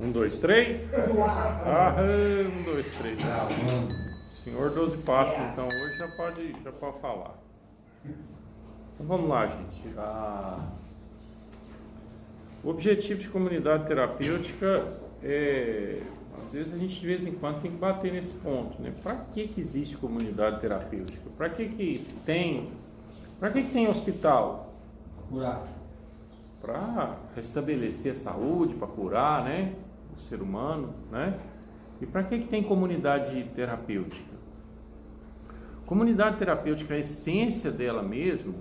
Um, dois, três. Um, dois, três. Senhor 12 passos, então hoje já pode falar. Então vamos lá, gente. O objetivo de comunidade terapêutica é, às vezes a gente de vez em quando tem que bater nesse ponto, né? Para que existe comunidade terapêutica? Para que tem hospital? Curar. Para restabelecer a saúde, para curar, né, o ser humano, né? E para que tem comunidade terapêutica? Comunidade terapêutica, a essência dela mesmo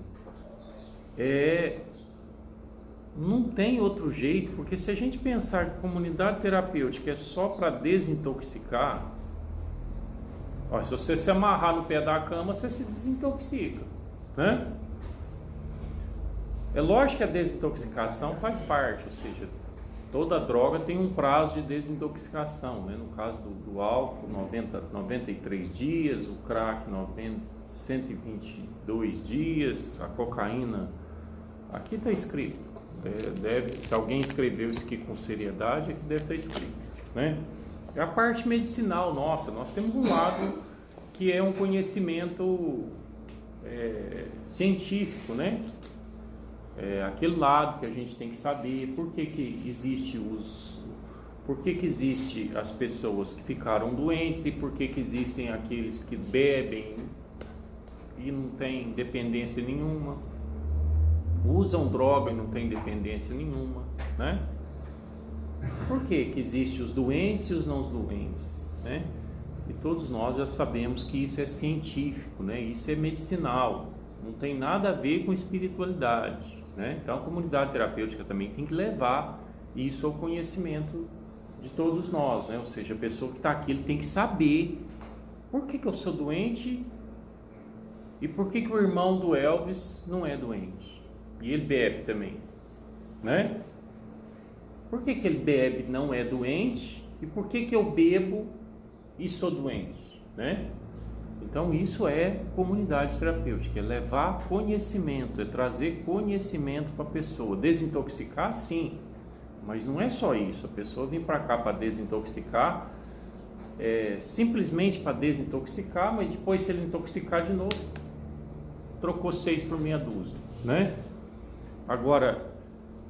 não tem outro jeito, porque se a gente pensar que comunidade terapêutica é só para desintoxicar, ó, se você se amarrar no pé da cama, você se desintoxica, né? É lógico que a desintoxicação faz parte, ou seja, toda droga tem um prazo de desintoxicação, né? No caso do álcool, 93 dias, o crack, 122 dias, a cocaína, aqui está escrito, se alguém escreveu isso aqui com seriedade, aqui deve estar escrito, né? É a parte medicinal nossa, nós temos um lado que é um conhecimento científico, né? Aquele lado que a gente tem que saber por que existe as pessoas que ficaram doentes e por que existem aqueles que bebem e não tem dependência nenhuma, usam droga e não tem dependência nenhuma, né? Por que existem os doentes e os não doentes, né? E todos nós já sabemos que isso é científico, né? Isso é medicinal, não tem nada a ver com espiritualidade, né? Então a comunidade terapêutica também tem que levar isso ao conhecimento de todos nós, né? Ou seja, a pessoa que está aqui ele tem que saber por que eu sou doente e por que o irmão do Elvis não é doente e ele bebe também, né? Por que ele bebe e não é doente e por que eu bebo e sou doente, né? Então isso é comunidade terapêutica, é levar conhecimento, é trazer conhecimento para a pessoa. Desintoxicar, sim, mas não é só isso. A pessoa vem para cá para desintoxicar, simplesmente para desintoxicar, mas depois se ele intoxicar de novo, trocou 6 por meia dúzia, né? Agora,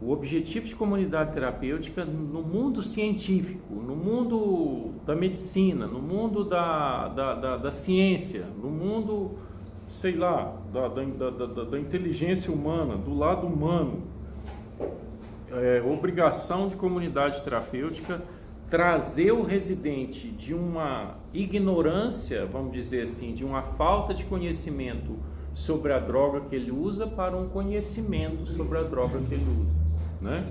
o objetivo de comunidade terapêutica no mundo científico, no mundo da medicina, no mundo da ciência, no mundo, sei lá, da inteligência humana, do lado humano, obrigação de comunidade terapêutica trazer o residente de uma ignorância, vamos dizer assim, de uma falta de conhecimento sobre a droga que ele usa para um conhecimento sobre a droga que ele usa, né?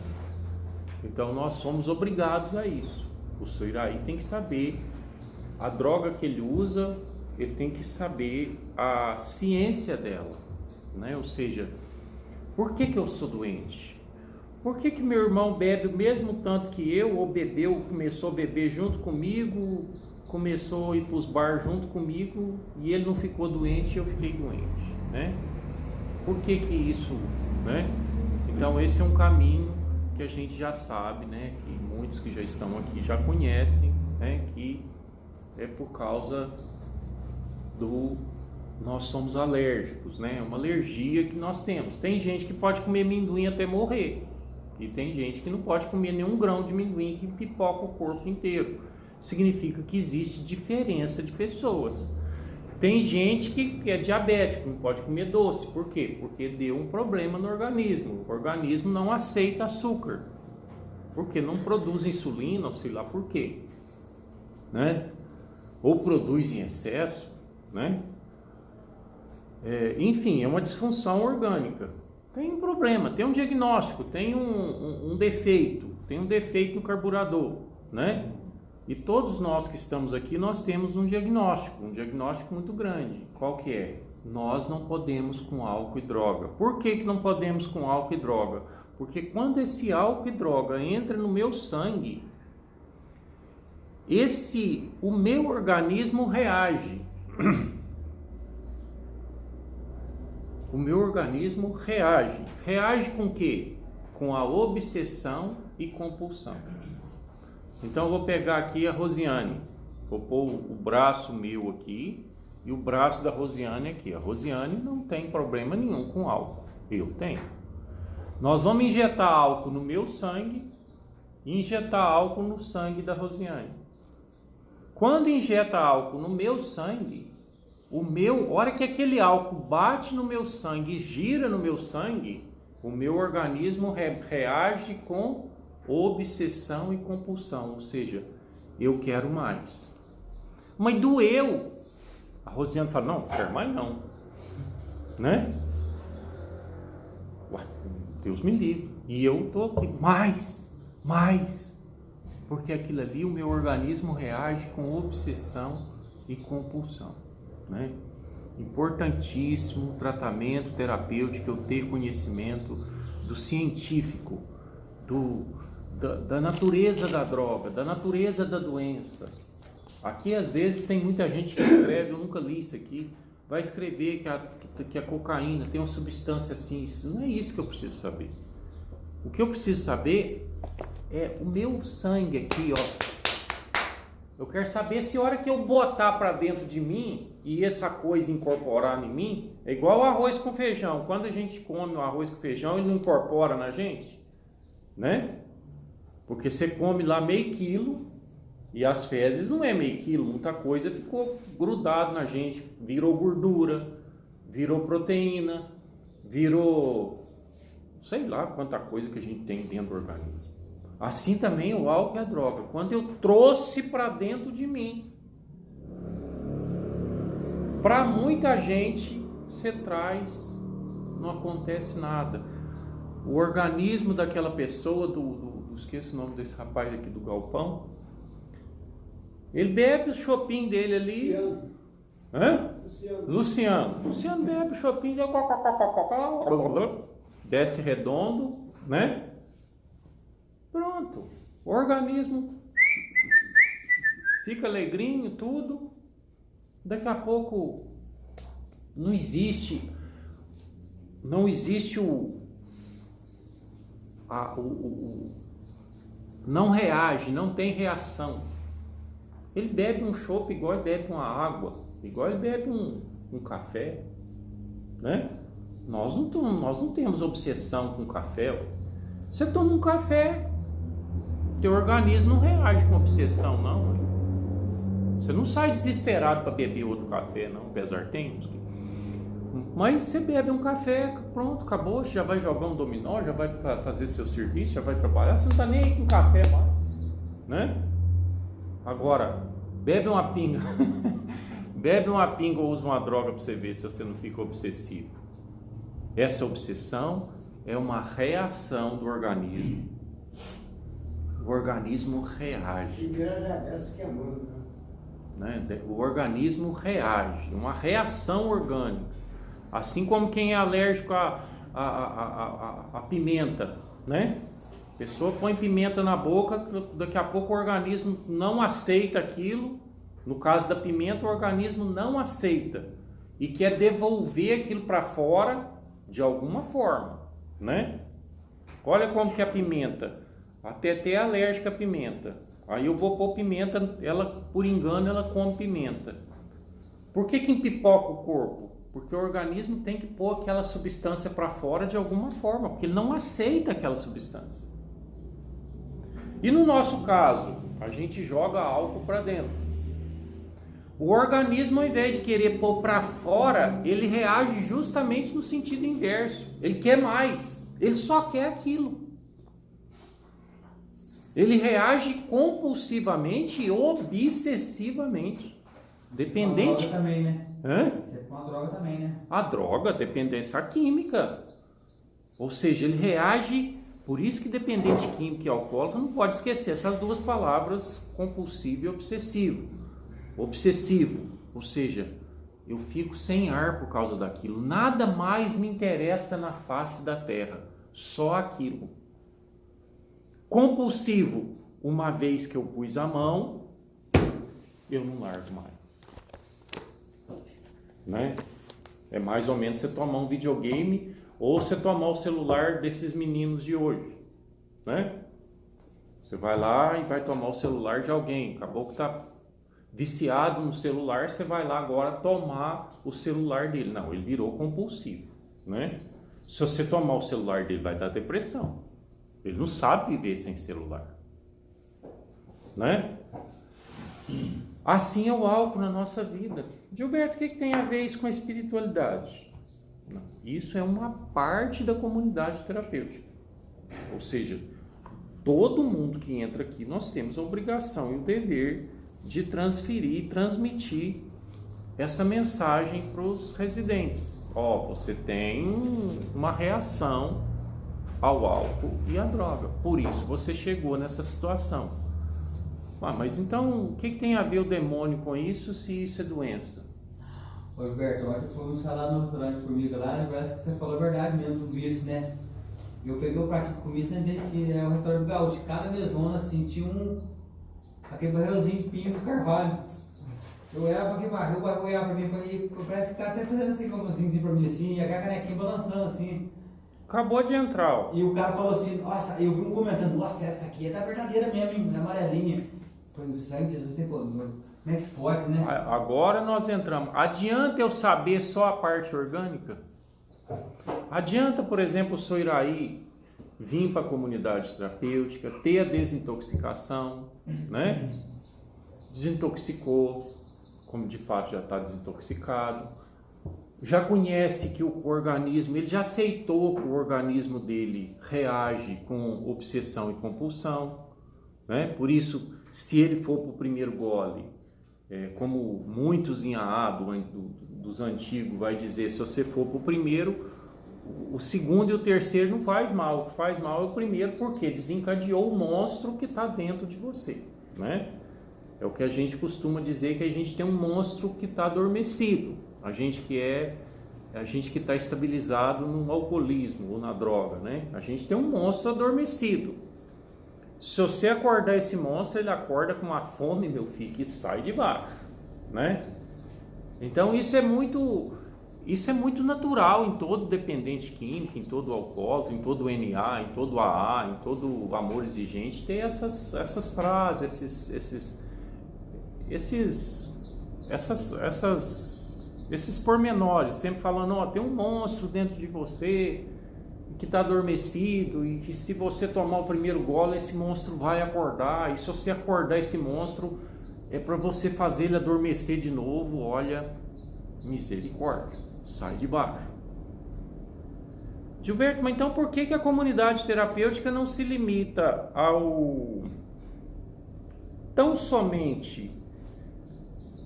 Então nós somos obrigados a isso. O seu Iraí tem que saber a droga que ele usa, ele tem que saber a ciência dela, né? Ou seja, por que eu sou doente? Por que meu irmão bebe o mesmo tanto que eu, ou bebeu, começou a beber junto comigo, começou a ir para os bar junto comigo e ele não ficou doente e eu fiquei doente, né? Por que isso, né? Então esse é um caminho que a gente já sabe, né? Que muitos que já estão aqui já conhecem, né? Que é por causa nós somos alérgicos, né? É uma alergia que nós temos. Tem gente que pode comer amendoim até morrer e tem gente que não pode comer nenhum grão de amendoim que pipoca o corpo inteiro. Significa que existe diferença de pessoas. Tem gente que é diabético, não pode comer doce. Por quê? Porque deu um problema no organismo. O organismo não aceita açúcar. Porque não produz insulina, ou sei lá por quê, né? Ou produz em excesso, né? Enfim, é uma disfunção orgânica. Tem um problema, tem um diagnóstico, tem um defeito. Tem um defeito no carburador, né? E todos nós que estamos aqui, nós temos um diagnóstico muito grande. Qual que é? Nós não podemos com álcool e droga. Por que não podemos com álcool e droga? Porque quando esse álcool e droga entra no meu sangue, o meu organismo reage. O meu organismo reage. Reage com o quê? Com a obsessão e compulsão. Então eu vou pegar aqui a Rosiane, vou pôr o braço meu aqui e o braço da Rosiane aqui. A Rosiane não tem problema nenhum com álcool, eu tenho. Nós vamos injetar álcool no meu sangue e injetar álcool no sangue da Rosiane. Quando injeta álcool no meu sangue, a hora que aquele álcool bate no meu sangue e gira no meu sangue, o meu organismo reage com obsessão e compulsão, ou seja, eu quero mais. Mas doeu. A Rosiane fala, não quero mais não, né? Ué, Deus me livre. E eu tô aqui, mais, porque aquilo ali o meu organismo reage com obsessão e compulsão, né? Importantíssimo tratamento terapêutico, eu ter conhecimento do científico, da natureza da droga, da natureza da doença. Aqui às vezes tem muita gente que escreve, eu nunca li isso aqui, vai escrever que a cocaína tem uma substância assim. Isso não é isso que eu preciso saber. O que eu preciso saber é o meu sangue aqui, ó. Eu quero saber se a hora que eu botar para dentro de mim e essa coisa incorporar em mim, é igual o arroz com feijão. Quando a gente come o arroz com feijão, ele não incorpora na gente, né? Porque você come lá meio quilo e as fezes não é meio quilo, muita coisa ficou grudado na gente, virou gordura, virou proteína, virou sei lá quanta coisa que a gente tem dentro do organismo. Assim também o álcool e a droga. Quando eu trouxe para dentro de mim, para muita gente, você traz, não acontece nada. O organismo daquela pessoa, esqueço o nome desse rapaz aqui do galpão, ele bebe o chopinho dele ali. Luciano. Hã? Luciano bebe o chopinho dele, desce redondo, né? Pronto, o organismo fica alegrinho, tudo. Daqui a pouco não existe não reage, não tem reação. Ele bebe um chopp igual ele bebe uma água, igual ele bebe um café, né? Nós não temos obsessão com café. Você toma um café, teu organismo não reage com obsessão, não. Você não sai desesperado para beber outro café, não, apesar de tem uns. Mas você bebe um café, pronto, acabou, você já vai jogar um dominó, já vai fazer seu serviço, já vai trabalhar, você não está nem aí com café mais, né? Agora, bebe uma pinga, bebe uma pinga ou usa uma droga para você ver se você não fica obsessivo. Essa obsessão é uma reação do organismo. O organismo reage. Né? O organismo reage, uma reação orgânica. Assim como quem é alérgico a pimenta, né? A pessoa põe pimenta na boca, daqui a pouco o organismo não aceita aquilo. No caso da pimenta, o organismo não aceita e quer devolver aquilo para fora de alguma forma, né? Olha como que a pimenta, até é alérgica a pimenta. Aí eu vou pôr pimenta, ela por engano ela come pimenta. Por que empipoca o corpo? Porque o organismo tem que pôr aquela substância para fora de alguma forma, porque ele não aceita aquela substância. E no nosso caso, a gente joga álcool para dentro. O organismo, ao invés de querer pôr para fora, ele reage justamente no sentido inverso. Ele quer mais, ele só quer aquilo. Ele reage compulsivamente e obsessivamente. Dependente. A droga também, né? Hã? Você com a droga também, né? A droga, dependência química. Ou seja, ele reage. Por isso que dependente químico e alcoólatra não pode esquecer essas duas palavras, compulsivo e obsessivo. Obsessivo, ou seja, eu fico sem ar por causa daquilo. Nada mais me interessa na face da terra, só aquilo. Compulsivo, uma vez que eu pus a mão, eu não largo mais. Né? É mais ou menos você tomar um videogame ou você tomar o celular desses meninos de hoje, né? Você vai lá e vai tomar o celular de alguém. Acabou que está viciado no celular, você vai lá agora tomar o celular dele. Não, ele virou compulsivo, né? Se você tomar o celular dele, vai dar depressão. Ele não sabe viver sem celular, né? Assim é o álcool na nossa vida. Gilberto, o que tem a ver isso com a espiritualidade? Não, isso é uma parte da comunidade terapêutica. Ou seja, todo mundo que entra aqui, nós temos a obrigação e o dever de transferir e transmitir essa mensagem para os residentes. Você tem uma reação ao álcool e à droga, por isso você chegou nessa situação. Mas então, o que tem a ver o demônio com isso, se isso é doença? Ô Roberto, ontem fomos falar no restaurante Formiga lá, parece que você falou a verdade mesmo do vício, né? Eu peguei o prato de comida e disse, o restaurante Gaúcho, cada mesona assim, tinha aquele barrilzinho de pinho do carvalho. Eu olhava aqui embaixo, eu olhava pra mim e falei, parece que tá até fazendo assim, como assim pra mim assim, e a canequinha balançando assim. Acabou de entrar, ó. E o cara falou assim, nossa, eu vi um comentando, nossa, essa aqui é da verdadeira mesmo, hein, da amarelinha. Foi no sangue de Jesus, tem como é que pode, né? Agora nós entramos. Adianta eu saber só a parte orgânica? Adianta, por exemplo, o Soiraí vir para a comunidade terapêutica, ter a desintoxicação, né? Desintoxicou, como de fato já está desintoxicado, já conhece que o organismo, ele já aceitou que o organismo dele reage com obsessão e compulsão, né? Por isso, se ele for para o primeiro gole, como muitos em AA dos antigos vai dizer, se você for para o primeiro, o segundo e o terceiro não faz mal, o que faz mal é o primeiro, porque desencadeou o monstro que está dentro de você, né? É o que a gente costuma dizer, que a gente tem um monstro que está adormecido, a gente que está estabilizado no alcoolismo ou na droga, né? A gente tem um monstro adormecido. Se você acordar esse monstro, ele acorda com uma fome, meu filho, que sai de baixo, né? Então isso é muito natural em todo dependente químico, em todo alcoólatra, em todo NA, em todo AA, em todo amor exigente, ter essas frases, esses pormenores, sempre falando, tem um monstro dentro de você que está adormecido e que se você tomar o primeiro gole, esse monstro vai acordar, e se você acordar esse monstro, é para você fazer ele adormecer de novo, olha, misericórdia, sai de baixo. Gilberto, mas então por que a comunidade terapêutica não se limita ao tão somente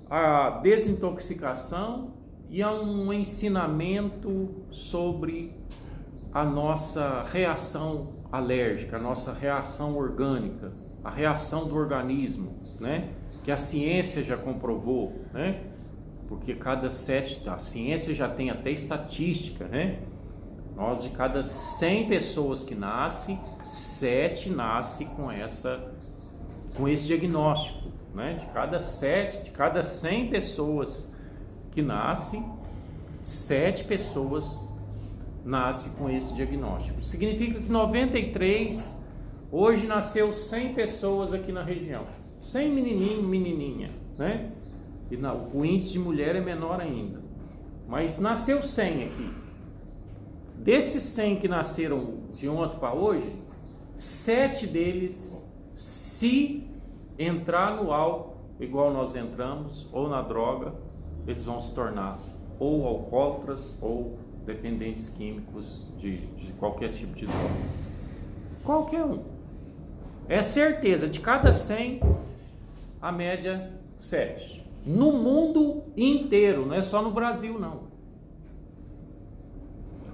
a desintoxicação e a um ensinamento sobre a nossa reação alérgica, a nossa reação orgânica, a reação do organismo, né? Que a ciência já comprovou, né? Porque a ciência já tem até estatística, né? De cada 100 pessoas que nascem, 7 nascem com esse diagnóstico, né? De cada 100 pessoas que nascem, 7 pessoas nascem com esse diagnóstico. Significa que 93, hoje nasceu 100 pessoas aqui na região. 100 menininho, menininha, né? E o índice de mulher é menor ainda. Mas nasceu 100 aqui. Desses 100 que nasceram de ontem para hoje, 7 deles, se entrar no álcool, igual nós entramos, ou na droga, eles vão se tornar ou alcoólatras ou dependentes químicos de qualquer tipo de droga. Qualquer um. É certeza, de cada 100, a média 7. No mundo inteiro, não é só no Brasil, não.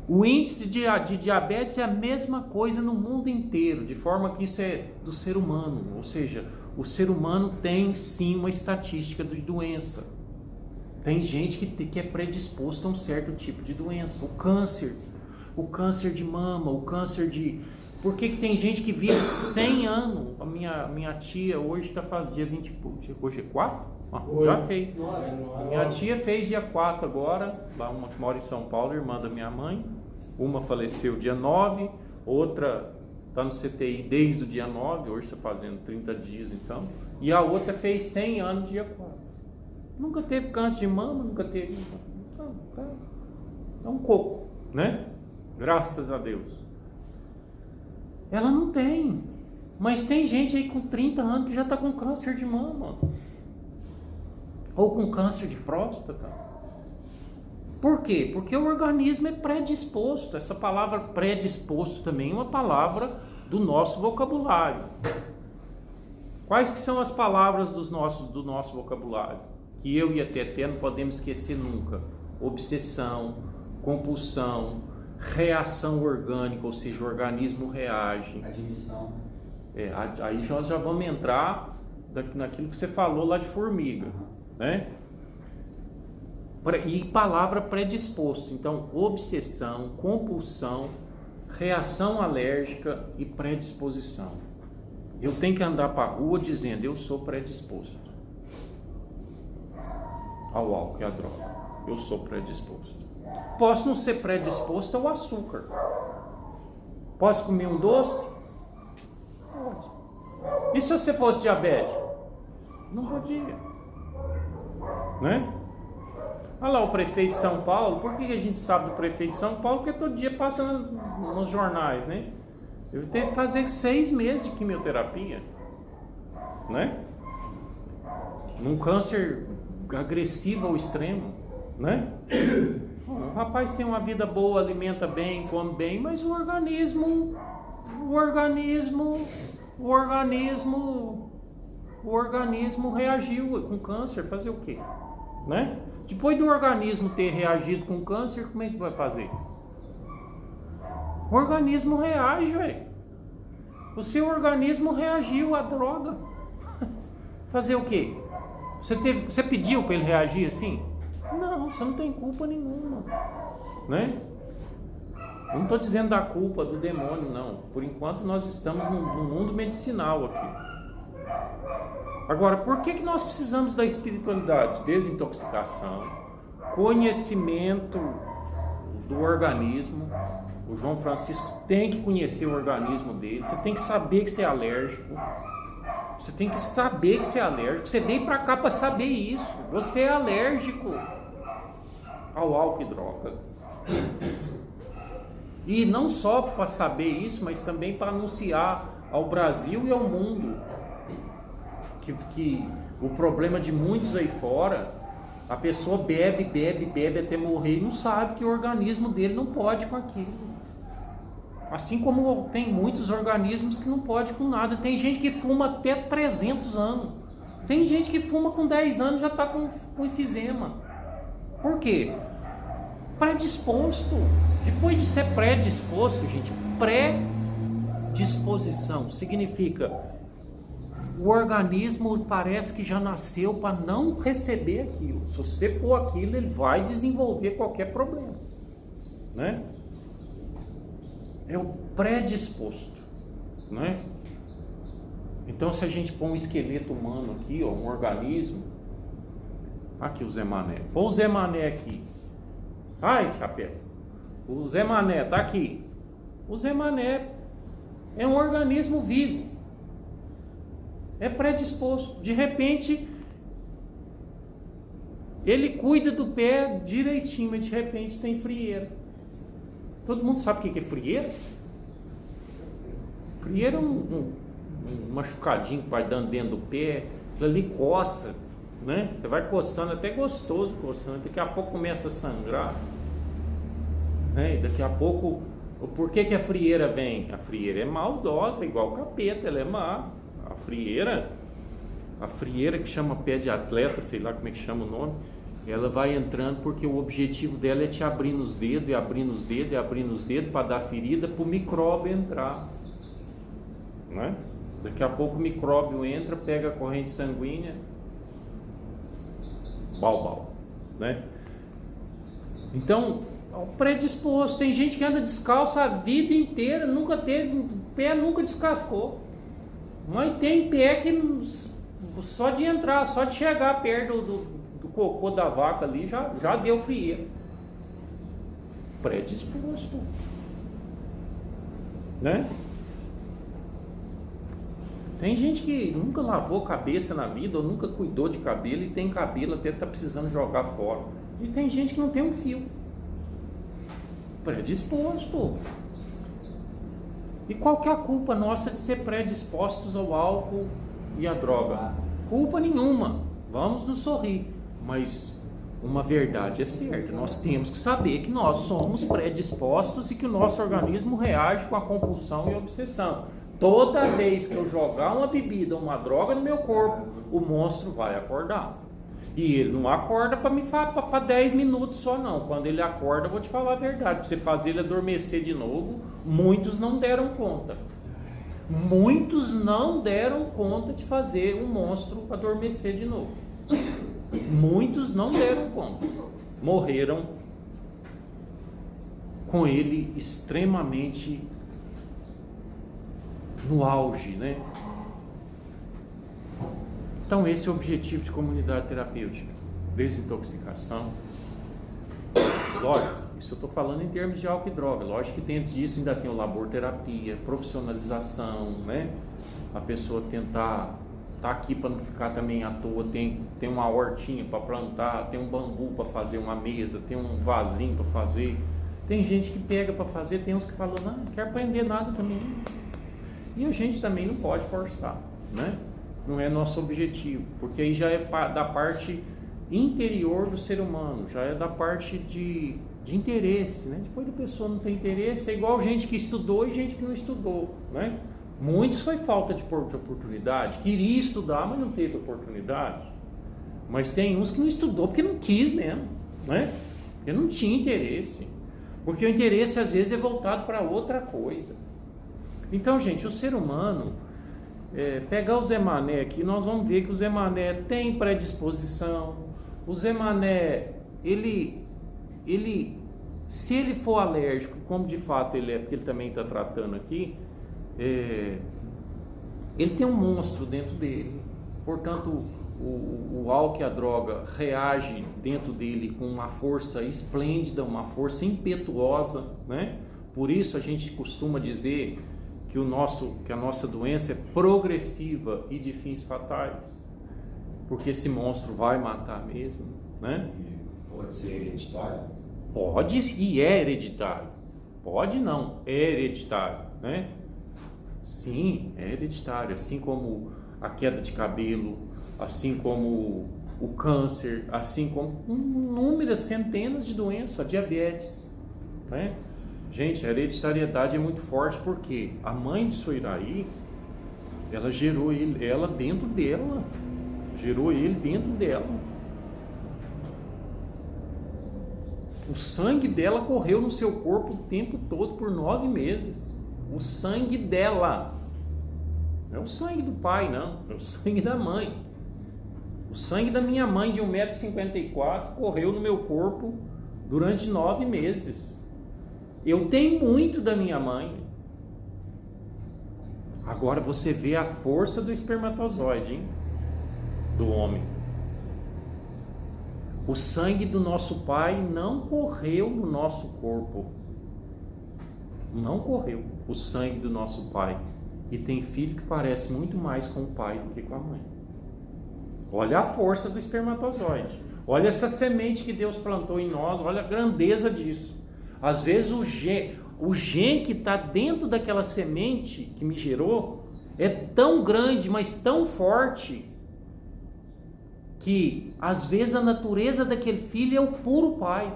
O índice de diabetes é a mesma coisa no mundo inteiro, de forma que isso é do ser humano, ou seja, o ser humano tem sim uma estatística de doença. Tem gente que é predisposto a um certo tipo de doença, o câncer de mama, o câncer de... Por que tem gente que vive 100 anos? A minha tia hoje está fazendo dia 20, hoje é 4? Já fez. Minha tia fez dia 4 agora, uma que mora em São Paulo, irmã da minha mãe. Uma faleceu dia 9, outra está no CTI desde o dia 9, hoje está fazendo 30 dias então, e a outra fez 100 anos dia 4. Nunca teve câncer de mama, nunca teve. É um coco, né? Graças a Deus. Ela não tem. Mas tem gente aí com 30 anos que já está com câncer de mama. Ou com câncer de próstata. Por quê? Porque o organismo é predisposto. Essa palavra predisposto também é uma palavra do nosso vocabulário. Quais que são as palavras do nosso vocabulário? Que eu e a Teté não podemos esquecer nunca. Obsessão, compulsão, reação orgânica, ou seja, o organismo reage. Admissão. Aí nós já vamos entrar naquilo que você falou lá de formiga, né? E palavra predisposto. Então, obsessão, compulsão, reação alérgica e predisposição. Eu tenho que andar para a rua dizendo, eu sou predisposto ao álcool e à droga. Eu sou predisposto. Posso não ser predisposto ao açúcar. Posso comer um doce? Pode. E se você fosse diabético? Não podia. Né? Olha lá o prefeito de São Paulo. Por que a gente sabe do prefeito de São Paulo? Porque todo dia passa nos jornais, né? Ele teve que fazer 6 meses de quimioterapia, né? Num câncer agressivo ao extremo, né? O rapaz tem uma vida boa, alimenta bem, come bem, mas o organismo reagiu com câncer. Fazer o quê? Né? Depois do organismo ter reagido com câncer, como é que vai fazer? O organismo reage, velho. O seu organismo reagiu à droga. Fazer o quê? Você pediu para ele reagir assim? Não, você não tem culpa nenhuma, né? Não estou dizendo da culpa do demônio, não. Por enquanto nós estamos no mundo medicinal aqui. Agora, por que nós precisamos da espiritualidade? Desintoxicação, conhecimento do organismo. O João Francisco tem que conhecer o organismo dele. Você tem que saber que você é alérgico. Você tem que saber que você é alérgico. Você veio para cá para saber isso. Você é alérgico ao álcool e droga. E não só para saber isso, mas também para anunciar ao Brasil e ao mundo que o problema de muitos aí fora, a pessoa bebe até morrer e não sabe que o organismo dele não pode com aquilo. Assim como tem muitos organismos que não pode com nada. Tem gente que fuma até 300 anos. Tem gente que fuma com 10 anos e já está com enfisema. Por quê? Predisposto. Depois de ser predisposto, gente, predisposição significa o organismo parece que já nasceu para não receber aquilo. Se você pôr aquilo, ele vai desenvolver qualquer problema, né? É o predisposto, né? Então, se a gente põe um esqueleto humano aqui, ó, um organismo, aqui o Zé Mané, põe o Zé Mané aqui, ai, chapéu, o Zé Mané tá aqui. O Zé Mané é um organismo vivo, é predisposto. De repente, ele cuida do pé direitinho, mas de repente tem frieira. Todo mundo sabe o que é frieira? Frieira é um machucadinho que vai dando dentro do pé, aquilo ali coça, né? Você vai coçando, até gostoso coçando, daqui a pouco começa a sangrar, né? E daqui a pouco, por que a frieira vem? A frieira é maldosa, igual o capeta, ela é má. A frieira que chama pé de atleta, sei lá como é que chama o nome, ela vai entrando porque o objetivo dela é te abrir nos dedos, e abrir nos dedos, e abrir nos dedos, para dar ferida, para o micróbio entrar, né? Daqui a pouco o micróbio entra, pega a corrente sanguínea, bau, né? Então, o predisposto. Tem gente que anda descalço a vida inteira, nunca teve, pé nunca descascou. Mas tem pé que só de entrar, só de chegar perto do cocô da vaca ali, já deu frieira. Predisposto, né? Tem gente que nunca lavou cabeça na vida, ou nunca cuidou de cabelo, e tem cabelo até tá precisando jogar fora. E tem gente que não tem um fio. Predisposto. E qual que é a culpa nossa de ser predispostos ao álcool e à droga? Culpa nenhuma. Vamos nos sorrir. Mas uma verdade é certa. Nós temos que saber que nós somos predispostos e que o nosso organismo reage com a compulsão e a obsessão. Toda vez que eu jogar uma bebida, uma droga no meu corpo, o monstro vai acordar. E ele não acorda para 10 minutos só não. Quando ele acorda, eu vou te falar a verdade. Para você fazer ele adormecer de novo, muitos não deram conta. Muitos não deram conta de fazer o monstro adormecer de novo. Muitos não deram conta. Morreram com ele extremamente no auge, né? Então esse é o objetivo de comunidade terapêutica. Desintoxicação. Lógico, isso eu estou falando em termos de álcool e droga. Lógico que dentro disso ainda tem o laborterapia, profissionalização, né? A pessoa tentar estar aqui para não ficar também à toa. Tem uma hortinha para plantar, tem um bambu para fazer uma mesa, tem um vasinho para fazer. Tem gente que pega para fazer, tem uns que falam, não quero aprender nada também. E a gente também não pode forçar, né? Não é nosso objetivo, porque aí já é da parte interior do ser humano, já é da parte de interesse, né? Depois a pessoa não tem interesse, é igual gente que estudou e gente que não estudou, né? Muitos foi falta de oportunidade, queria estudar, mas não teve oportunidade. Mas tem uns que não estudou porque não quis mesmo, né? Porque não tinha interesse, porque o interesse às vezes é voltado para outra coisa. Então, gente, o ser humano, pegar o Zé Mané aqui, nós vamos ver que o Zé Mané tem predisposição. O Zé Mané, ele se ele for alérgico, como de fato ele é, porque ele também está tratando aqui, ele tem um monstro dentro dele. Portanto, o álcool e a droga reage dentro dele com uma força esplêndida, uma força impetuosa, né? Por isso a gente costuma dizer que a nossa doença é progressiva e de fins fatais, porque esse monstro vai matar mesmo, né? Pode ser hereditário? Pode e é hereditário. Pode não, é hereditário, né? Sim, é hereditário, assim como a queda de cabelo, assim como o câncer, assim como inúmeras centenas de doenças, a diabetes, né? Gente, a hereditariedade é muito forte porque a mãe de Soiraí, ela gerou ela dentro dela, gerou ele dentro dela. O sangue dela correu no seu corpo o tempo todo por 9 meses. O sangue dela, não é o sangue do pai, não, é o sangue da mãe. O sangue da minha mãe de 1,54 m correu no meu corpo durante 9 meses. Eu tenho muito da minha mãe. Agora você vê a força do espermatozoide, hein? Do homem. O sangue do nosso pai não correu no nosso corpo. Não correu o sangue do nosso pai. E tem filho que parece muito mais com o pai do que com a mãe. Olha a força do espermatozoide. Olha essa semente que Deus plantou em nós. Olha a grandeza disso. Às vezes o gene que está dentro daquela semente que me gerou é tão grande, mas tão forte, que às vezes a natureza daquele filho é o puro pai.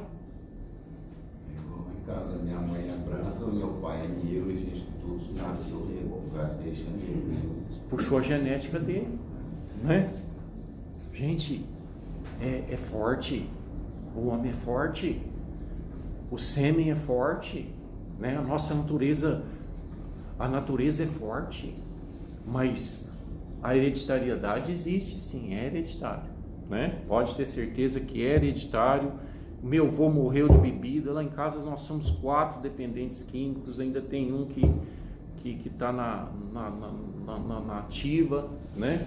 Em casa, minha mãe é branca, meu pai é negro, e a gente todos nasceu negro, deixa negro, né? Puxou a genética dele, né? Gente, é forte, o homem é forte. O sêmen é forte, né? A nossa natureza, a natureza é forte, mas a hereditariedade existe, sim, é hereditário, né? Pode ter certeza que é hereditário. Meu avô morreu de bebida, lá em casa nós somos 4 dependentes químicos, ainda tem um que está na ativa, né?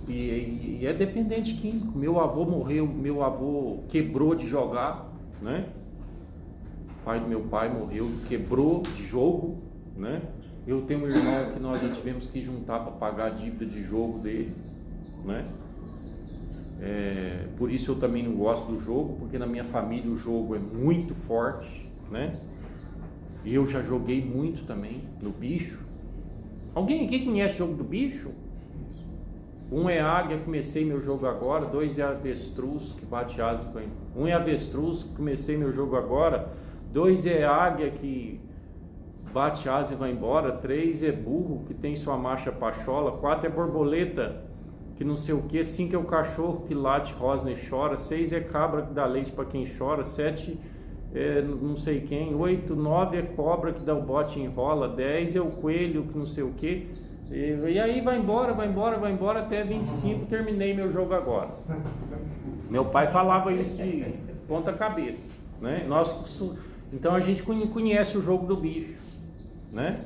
E é dependente químico. Meu avô morreu, meu avô quebrou de jogar, né? O pai do meu pai morreu, quebrou de jogo, né? Eu tenho um irmão que nós já tivemos que juntar para pagar a dívida de jogo dele, né? Por isso eu também não gosto do jogo, porque na minha família o jogo é muito forte, né? E eu já joguei muito também no bicho. Alguém aqui conhece o jogo do bicho? Um é águia, comecei meu jogo agora. 2 é avestruz, que bate asa. Um é avestruz, comecei meu jogo agora. 2 é águia, que bate asa e vai embora. 3 é burro, que tem sua marcha pachola. 4 é borboleta, que não sei o que. 5 é o cachorro que late, rosna e chora. 6 é cabra que dá leite para quem chora. 7 é não sei quem. 8, 9 é cobra que dá o bote e enrola. 10 é o coelho que não sei o que. E aí vai embora até 25. Terminei meu jogo agora. Meu pai falava isso de ponta cabeça, né? Então a gente conhece o jogo do bicho, né?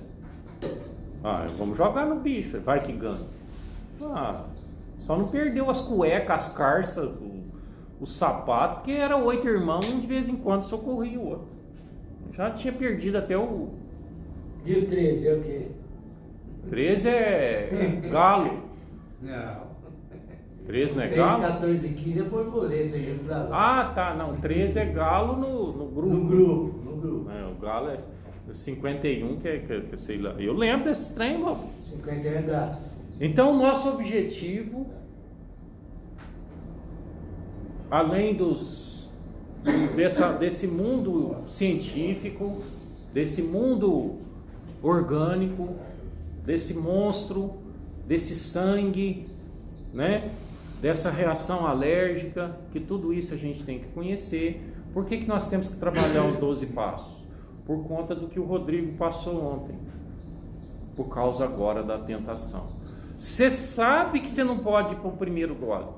Vamos jogar no bicho, vai que ganha. Só não perdeu as cuecas, as carças, o sapato, porque era 8 irmãos, um de vez em quando socorria o outro. Já tinha perdido até o... E o 13 é o quê? 13 é galo. Não. 13 não é 13, galo? 14 e 15 é borboleta. Tá, não, 13 é galo no grupo. No grupo. O galo é 51, que sei lá. Eu lembro desse trem, mano. 51 é galo. Então, o nosso objetivo, além desse mundo científico, desse mundo orgânico, desse monstro, desse sangue, né? Dessa reação alérgica, que tudo isso a gente tem que conhecer. Por que nós temos que trabalhar os 12 passos? Por conta do que o Rodrigo passou ontem, por causa agora da tentação. Você sabe que você não pode ir para o primeiro gole.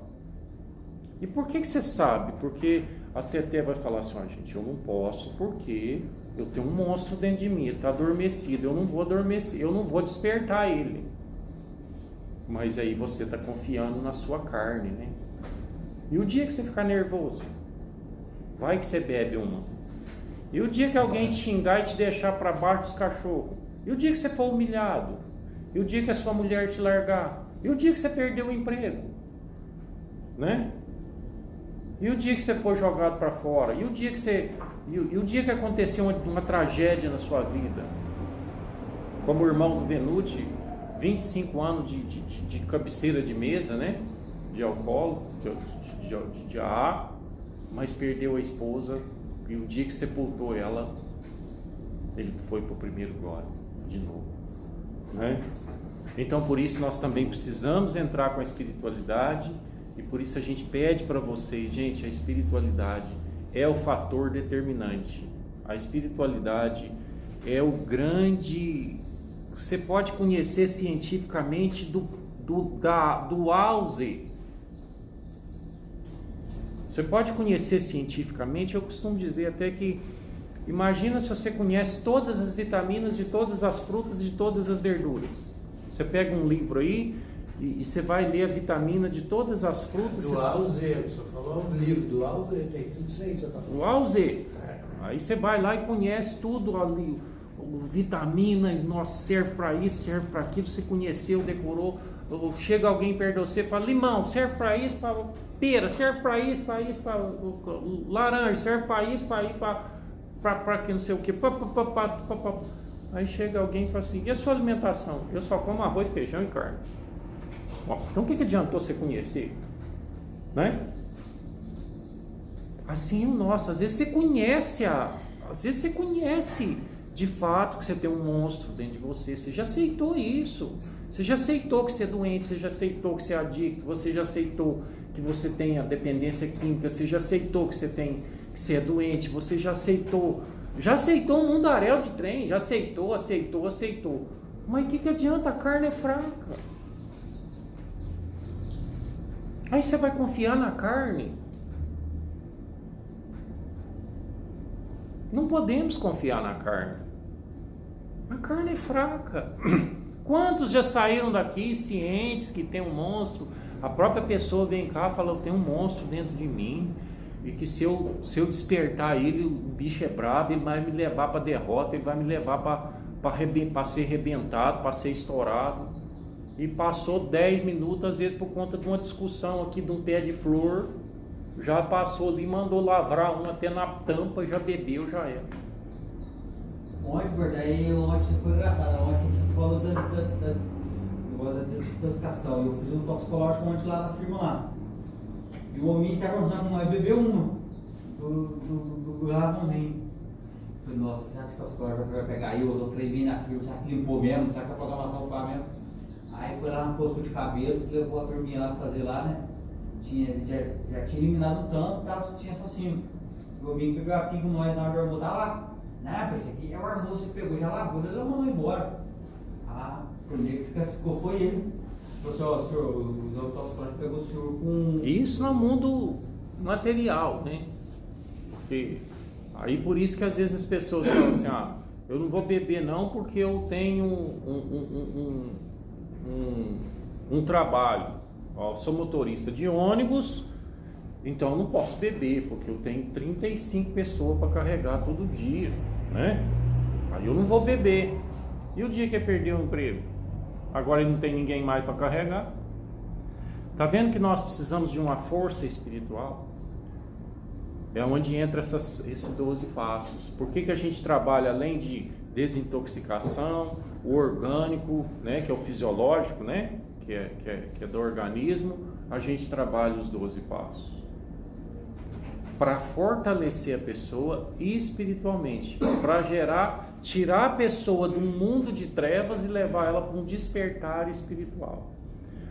E por que você sabe? Porque a Tetê vai falar assim, gente, eu não posso, porque eu tenho um monstro dentro de mim, ele está adormecido, eu não vou adormecer, eu não vou despertar ele. Mas aí você está confiando na sua carne, né? E o dia que você ficar nervoso, vai que você bebe uma. E o dia que alguém te xingar e te deixar para baixo dos cachorros. E o dia que você for humilhado. E o dia que a sua mulher te largar. E o dia que você perdeu o emprego, né? E o dia que você for jogado para fora. E o dia que aconteceu uma tragédia na sua vida. Como o irmão do Benuti, 25 anos de cabeceira de mesa, né? De alcoólico, de AA, mas perdeu a esposa. E o dia que sepultou ela, ele foi para o primeiro gole de novo, né? Então por isso nós também precisamos entrar com a espiritualidade. E por isso a gente pede para vocês, gente, a espiritualidade é o fator determinante. A espiritualidade é o grande... Você pode conhecer cientificamente do auge. Você pode conhecer cientificamente, eu costumo dizer até que, imagina se você conhece todas as vitaminas de todas as frutas e de todas as verduras. Você pega um livro aí e você vai ler a vitamina de todas as frutas. Do auge, você falou um livro do auge, tem tudo isso aí, você tá falando. O auge. Aí você vai lá e conhece tudo ali. Vitamina, nossa, serve para isso, serve para aquilo, você conheceu, decorou. Chega alguém perto de você e fala, limão, serve para isso, para pera, serve para isso, para laranja, serve para isso, para que não sei o que. Aí chega alguém e fala assim, e a sua alimentação? Eu só como arroz, feijão e carne. Bom, então o que adiantou você conhecer? Né? Assim é o nosso, às vezes você conhece de fato que você tem um monstro dentro de você, você já aceitou isso, você já aceitou que você é doente, você já aceitou que você é adicto, você já aceitou que você tem a dependência química, você já aceitou que você é doente, você já aceitou um mundaréu de trem, já aceitou. Mas o que adianta? A carne é fraca. Aí você vai confiar na carne? Não podemos confiar na carne. A carne é fraca. Quantos já saíram daqui cientes que tem um monstro? A própria pessoa vem cá e fala, eu tenho um monstro dentro de mim, e que se eu despertar ele, o bicho é bravo, ele vai me levar para derrota, ele vai me levar para ser arrebentado, para ser estourado. E passou 10 minutos, às vezes por conta de uma discussão aqui de um pé de flor, já passou ali, mandou lavrar um até na tampa, já bebeu, já era. Ontem foi engraçado, ontem você falou da desintoxicação, eu fiz um toxicológico ontem lá na firma lá. E o homem estava usando uma, bebeu uma do garrafãozinho. Falei, nossa, será que esse toxicológico vai pegar eu? Eu treinei bem na firma, será que limpou mesmo? Será que a programação foi mesmo? Aí foi lá no posto de cabelo, levou a turminha lá pra fazer lá, né? Já tinha eliminado o tanto, tinha só 5. O homem pegou a pinga com nós na hora de almoçar lá. Não, esse aqui é o almoço que pegou, já lavou, ele mandou embora. O primeiro que se classificou foi ele. Falou assim, senhor, o toxicológico pegou o senhor com... Isso no mundo material, né? Porque aí por isso que às vezes as pessoas falam assim, eu não vou beber não porque eu tenho um trabalho. Eu sou motorista de ônibus, então eu não posso beber porque eu tenho 35 pessoas para carregar todo dia, né? Aí eu não vou beber. E o dia que eu perder o emprego? Agora não tem ninguém mais para carregar. Tá vendo que nós precisamos de uma força espiritual? É onde entra esses 12 passos. Por que a gente trabalha além de desintoxicação, o orgânico, né, que é o fisiológico, né, que é do organismo, a gente trabalha os 12 passos? Para fortalecer a pessoa espiritualmente, para tirar a pessoa de um mundo de trevas e levar ela para um despertar espiritual.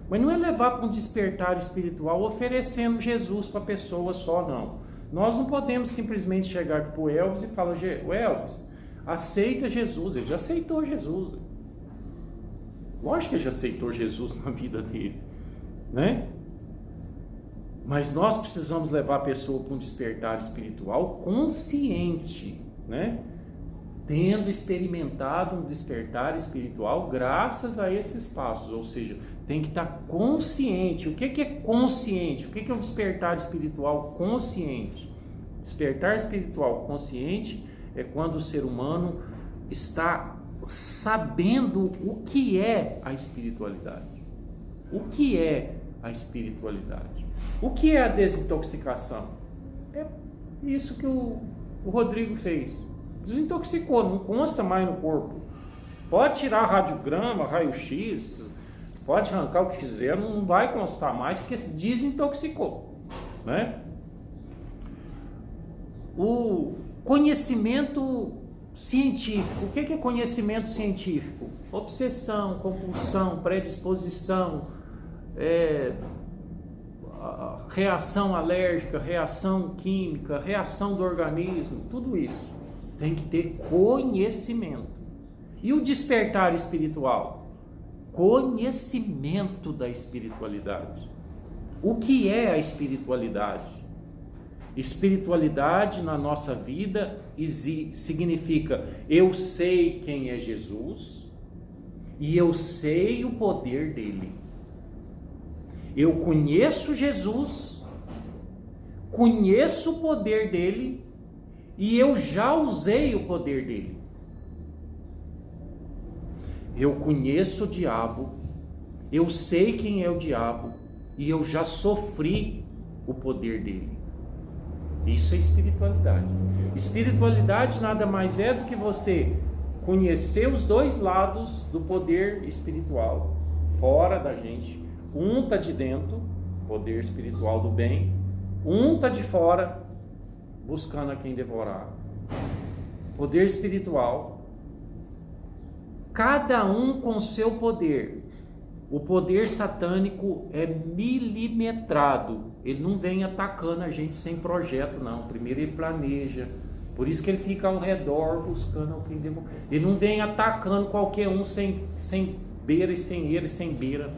Mas não é levar para um despertar espiritual oferecendo Jesus para a pessoa só, não. Nós não podemos simplesmente chegar aqui para o Elvis e falar, o Elvis, aceita Jesus. Ele já aceitou Jesus. Lógico que ele já aceitou Jesus na vida dele, né? Mas nós precisamos levar a pessoa para um despertar espiritual consciente, né? Tendo experimentado um despertar espiritual graças a esses passos, ou seja, tem que estar consciente. O que é consciente? O que é um despertar espiritual consciente? Despertar espiritual consciente é quando o ser humano está sabendo o que é a espiritualidade. O que é a espiritualidade? O que é a desintoxicação? É isso que o Rodrigo fez. Desintoxicou, não consta mais no corpo. Pode tirar radiograma, raio-x, pode arrancar o que quiser, não vai constar mais porque desintoxicou, né? O conhecimento científico. O que é conhecimento científico? Obsessão, compulsão, predisposição, reação alérgica, reação química, reação do organismo, tudo isso tem que ter conhecimento. E o despertar espiritual? Conhecimento da espiritualidade. O que é a espiritualidade? Espiritualidade na nossa vida significa eu sei quem é Jesus e eu sei o poder dele. Eu conheço Jesus, conheço o poder dele e eu já usei o poder dele. Eu conheço o diabo, eu sei quem é o diabo e eu já sofri o poder dele. Isso é espiritualidade. Espiritualidade nada mais é do que você conhecer os dois lados do poder espiritual fora da gente. Um está de dentro, poder espiritual do bem. Um está de fora, buscando a quem devorar. Poder espiritual. Cada um com seu poder. O poder satânico é milimetrado. Ele não vem atacando a gente sem projeto, não. Primeiro ele planeja. Por isso que ele fica ao redor buscando a quem devorar. Ele não vem atacando qualquer um sem beira e sem eira e sem beira.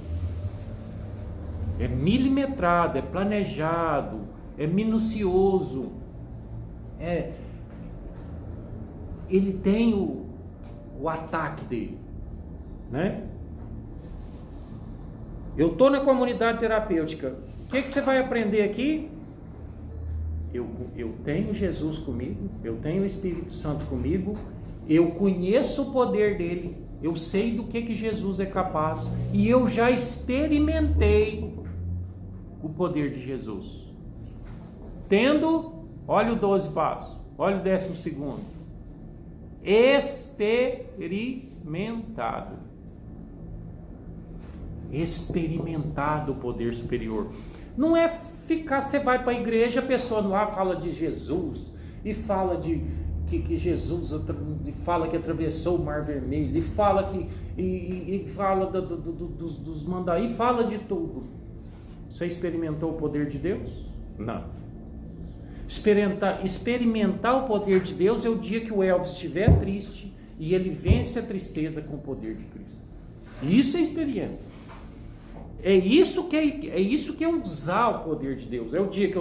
É milimetrado, é planejado, é minucioso. Ele tem o ataque dele, né? Eu estou na comunidade terapêutica. O que você vai aprender aqui? Eu tenho Jesus comigo, eu tenho o Espírito Santo comigo Eu conheço o poder dele, eu sei do que Jesus é capaz e eu já experimentei o poder de Jesus. Tendo, olha o 12 passos, olha o 12º, experimentado o poder superior. Não é ficar, você vai para a igreja, a pessoa lá fala de Jesus e fala de que Jesus fala que atravessou o Mar Vermelho e fala que e fala dos mandamentos e fala de tudo. Você experimentou o poder de Deus? Não. Experimentar o poder de Deus é o dia que o Elvis estiver triste e ele vence a tristeza com o poder de Cristo. Isso é experiência. É isso que é usar o poder de Deus. É o dia que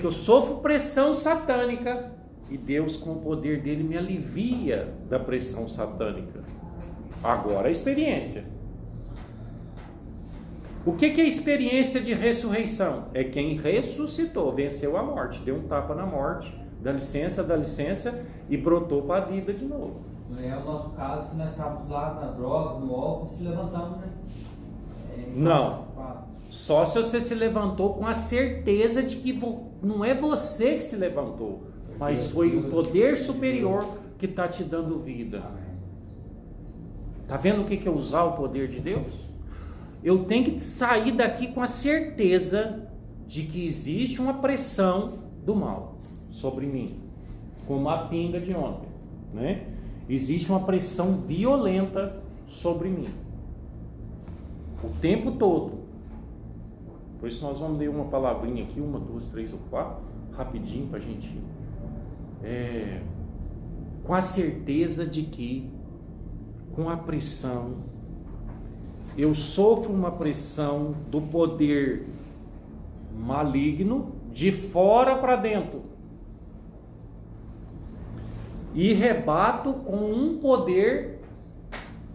eu sofro pressão satânica e Deus, com o poder dele, me alivia da pressão satânica. Agora a experiência. O que é a experiência de ressurreição? É quem ressuscitou, venceu a morte, deu um tapa na morte, dá licença e brotou para a vida de novo. Não é o nosso caso que nós estávamos lá nas drogas, no álcool e se levantamos, né? Não. Só se você se levantou com a certeza de que não é você que se levantou, mas foi o poder superior que está te dando vida. Está vendo o que é usar o poder de Deus? Eu tenho que sair daqui com a certeza de que existe uma pressão do mal sobre mim, como a pinga de ontem, né? Existe uma pressão violenta sobre mim, o tempo todo. Por isso nós vamos ler uma palavrinha aqui, 1, 2, 3 ou 4, rapidinho para a gente... com a certeza de que, com a pressão, eu sofro uma pressão do poder maligno de fora para dentro e rebato com um poder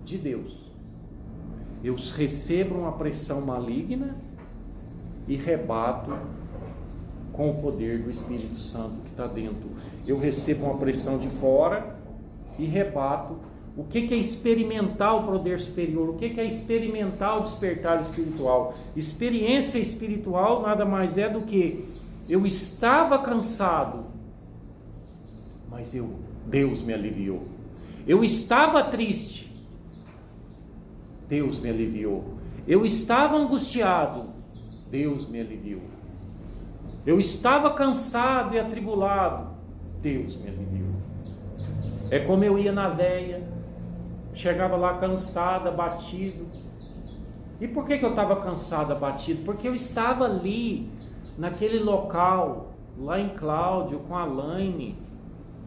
de Deus. Eu recebo uma pressão maligna e rebato com o poder do Espírito Santo que está dentro. Eu recebo uma pressão de fora e rebato. O que é experimentar o poder superior? O que é experimentar o despertar espiritual? Experiência espiritual nada mais é do que eu estava cansado, mas Deus me aliviou. Eu estava triste, Deus me aliviou. Eu estava angustiado, Deus me aliviou. Eu estava cansado e atribulado, Deus me aliviou. É como eu ia na veia, chegava lá cansado, abatido. E por que eu estava cansado, abatido? Porque eu estava ali, naquele local, lá em Cláudio, com a Laine,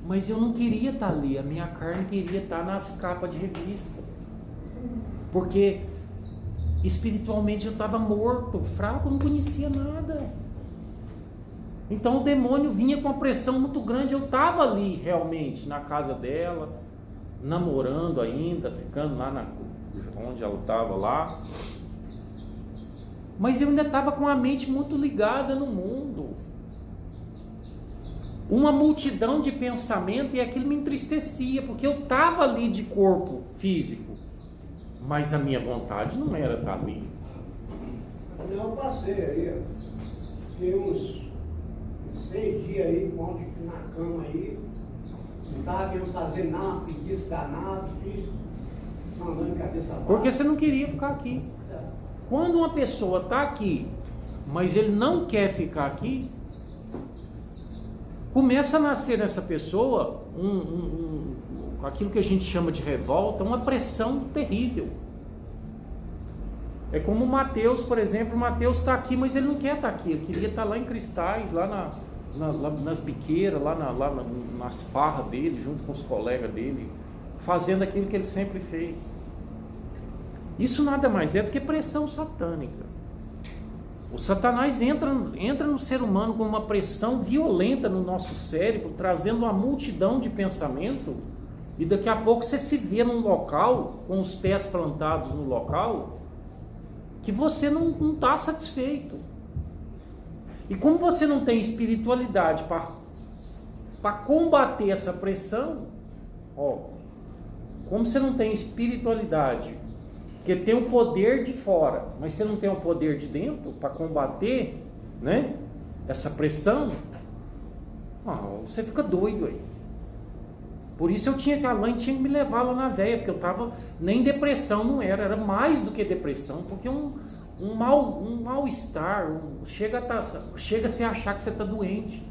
mas eu não queria estar ali, a minha carne queria estar nas capas de revista. Porque espiritualmente eu estava morto, fraco, não conhecia nada. Então o demônio vinha com uma pressão muito grande. Eu estava ali realmente na casa dela, namorando ainda, ficando lá onde ela estava lá, mas eu ainda estava com a mente muito ligada no mundo, uma multidão de pensamento, e aquilo me entristecia, porque eu estava ali de corpo físico, mas a minha vontade não era estar ali. Eu passei aí, fiquei uns 6 dias aí, na cama aí, não estava querendo fazer nada, preguiça danado, fiz, andando de cabeça baixa. Porque você não queria ficar aqui. Quando uma pessoa está aqui, mas ele não quer ficar aqui, começa a nascer nessa pessoa aquilo que a gente chama de revolta, uma pressão terrível. É como o Mateus, por exemplo. O Mateus está aqui, mas ele não quer estar aqui, ele queria estar lá em Cristais, lá nas biqueiras, lá nas farras dele, junto com os colegas dele, fazendo aquilo que ele sempre fez. Isso nada mais é do que pressão satânica. O Satanás entra no ser humano com uma pressão violenta no nosso cérebro, trazendo uma multidão de pensamento, e daqui a pouco você se vê num local, com os pés plantados no local, que você não está satisfeito. E como você não tem espiritualidade para combater essa pressão, Ó, como você não tem espiritualidade, porque tem o poder de fora, mas você não tem o poder de dentro para combater, né, essa pressão, você fica doido aí. Por isso a mãe tinha que me levar lá na veia, porque eu tava, nem depressão não era mais do que depressão, porque um mal-estar, chega a se achar que você está doente.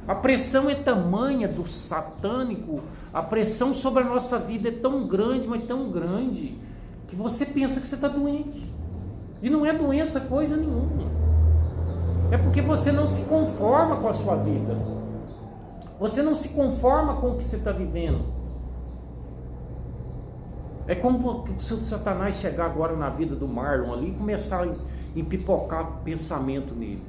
A pressão é tamanha do satânico, a pressão sobre a nossa vida é tão grande, mas tão grande, que você pensa que você está doente. E não é doença coisa nenhuma. É porque você não se conforma com a sua vida. Você não se conforma com o que você está vivendo. É como se o Satanás chegar agora na vida do Marlon ali e começar a empipocar pensamento nele.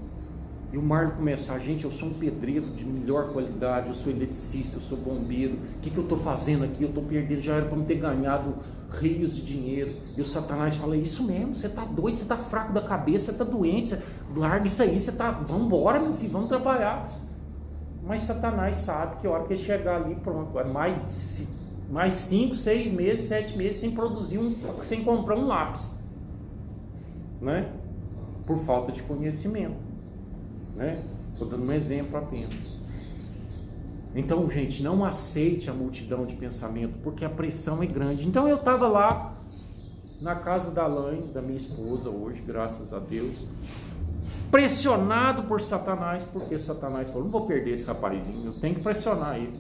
E o Marlon começar, gente, eu sou um pedreiro de melhor qualidade, eu sou eletricista, eu sou bombeiro, o que eu estou fazendo aqui? Eu estou perdendo, já era para não ter ganhado rios de dinheiro. E o Satanás fala, isso mesmo, você está doido, você está fraco da cabeça, você está doente, larga isso aí, vamos embora, meu filho, vamos trabalhar. Mas Satanás sabe que a hora que ele chegar ali, pronto, vai mais 5, 6 meses, 7 meses sem produzir sem comprar um lápis, né? Por falta de conhecimento, né? Estou dando um exemplo apenas. Então, gente, não aceite a multidão de pensamento, porque a pressão é grande. Então eu estava lá na casa da Laine, da minha esposa hoje, graças a Deus, pressionado por Satanás, porque Satanás falou, não vou perder esse rapazinho, eu tenho que pressionar ele.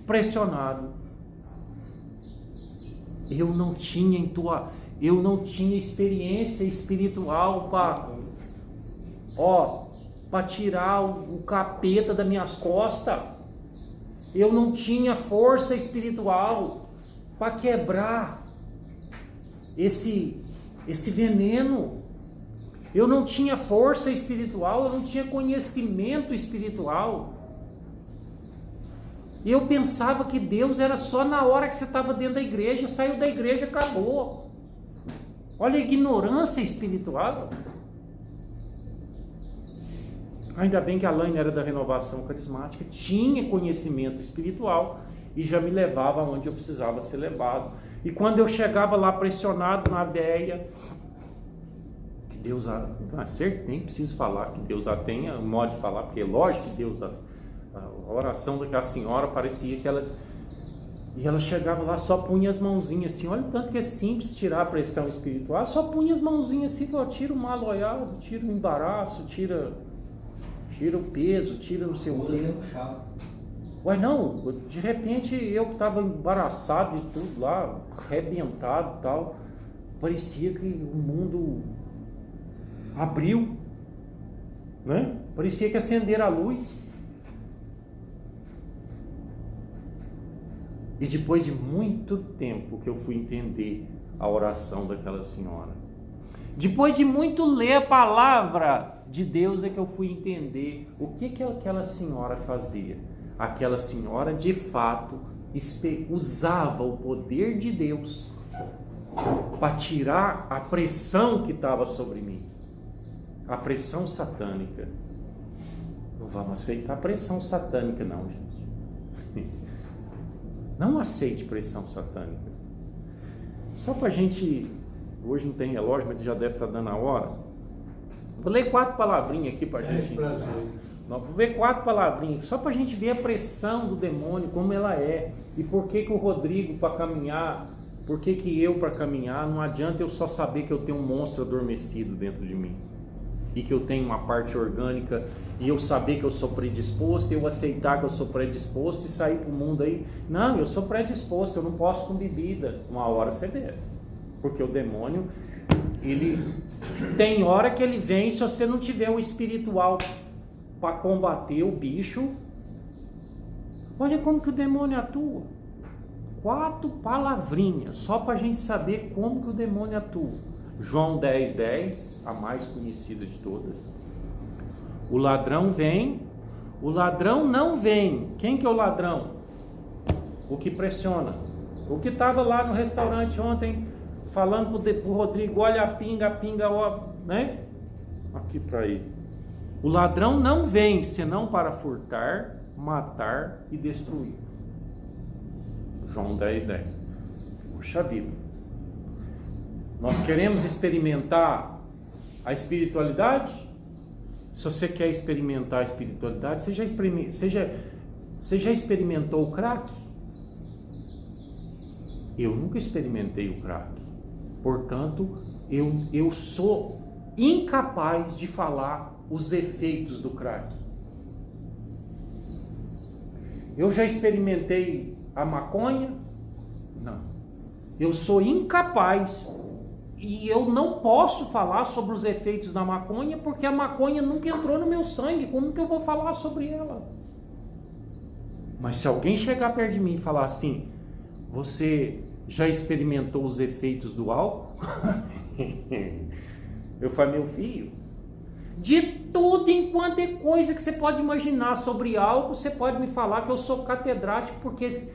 Pressionado. Eu não tinha experiência espiritual para tirar o capeta das minhas costas. Eu não tinha força espiritual para quebrar esse veneno. Eu não tinha força espiritual, eu não tinha conhecimento espiritual. Eu pensava que Deus era só na hora que você estava dentro da igreja, saiu da igreja, acabou. Olha a ignorância espiritual. Ainda bem que a Laine era da Renovação Carismática, tinha conhecimento espiritual e já me levava onde eu precisava ser levado. E quando eu chegava lá pressionado na veia, Deus, nem preciso falar que Deus a tenha, um modo de falar, porque é lógico que Deus, a oração daquela senhora parecia que ela chegava lá, só punha as mãozinhas assim, olha o tanto que é simples tirar a pressão espiritual, só punha as mãozinhas assim, tira o mal olhado, tira o embaraço, tira o peso, tira não sei o quê. Ué, não, de repente eu que estava embaraçado de tudo lá, arrebentado e tal, parecia que o mundo abriu, né? Parecia que acenderam a luz. E depois de muito tempo que eu fui entender a oração daquela senhora, depois de muito ler a palavra de Deus, é que eu fui entender o que aquela senhora fazia. Aquela senhora de fato usava o poder de Deus para tirar a pressão que estava sobre mim, a pressão satânica. Não vamos aceitar pressão satânica não, gente. Não aceite pressão satânica. Só para a gente, hoje não tem relógio, mas já deve estar dando a hora. Vou ler 4 palavrinhas aqui para a gente ensinar. Vou ver 4 palavrinhas, só para a gente ver a pressão do demônio, como ela é. E por que o Rodrigo para caminhar, por que eu para caminhar, não adianta eu só saber que eu tenho um monstro adormecido dentro de mim. E que eu tenho uma parte orgânica, e eu saber que eu sou predisposto, eu aceitar que eu sou predisposto e sair para o mundo aí. Não, eu sou predisposto, eu não posso com bebida. Uma hora você deve. Porque o demônio, ele tem hora que ele vem, se você não tiver o espiritual para combater o bicho. Olha como que o demônio atua. 4 palavrinhas, só para a gente saber como que o demônio atua. João 10:10, a mais conhecida de todas. O ladrão vem, o ladrão não vem. Quem que é o ladrão? O que pressiona. O que estava lá no restaurante ontem, falando pro Rodrigo, olha a pinga, ó, né? Aqui para ele. O ladrão não vem, senão para furtar, matar e destruir. João 10, 10. Puxa vida. Nós queremos experimentar a espiritualidade? Se você quer experimentar a espiritualidade, você já experimentou o crack? Eu nunca experimentei o crack. Portanto, eu sou incapaz de falar os efeitos do crack. Eu já experimentei a maconha? Não. Eu sou incapaz e eu não posso falar sobre os efeitos da maconha porque a maconha nunca entrou no meu sangue. Como que eu vou falar sobre ela? Mas se alguém chegar perto de mim e falar assim, você já experimentou os efeitos do álcool? Eu falei, meu filho, de tudo enquanto é coisa que você pode imaginar sobre álcool, você pode me falar que eu sou catedrático, porque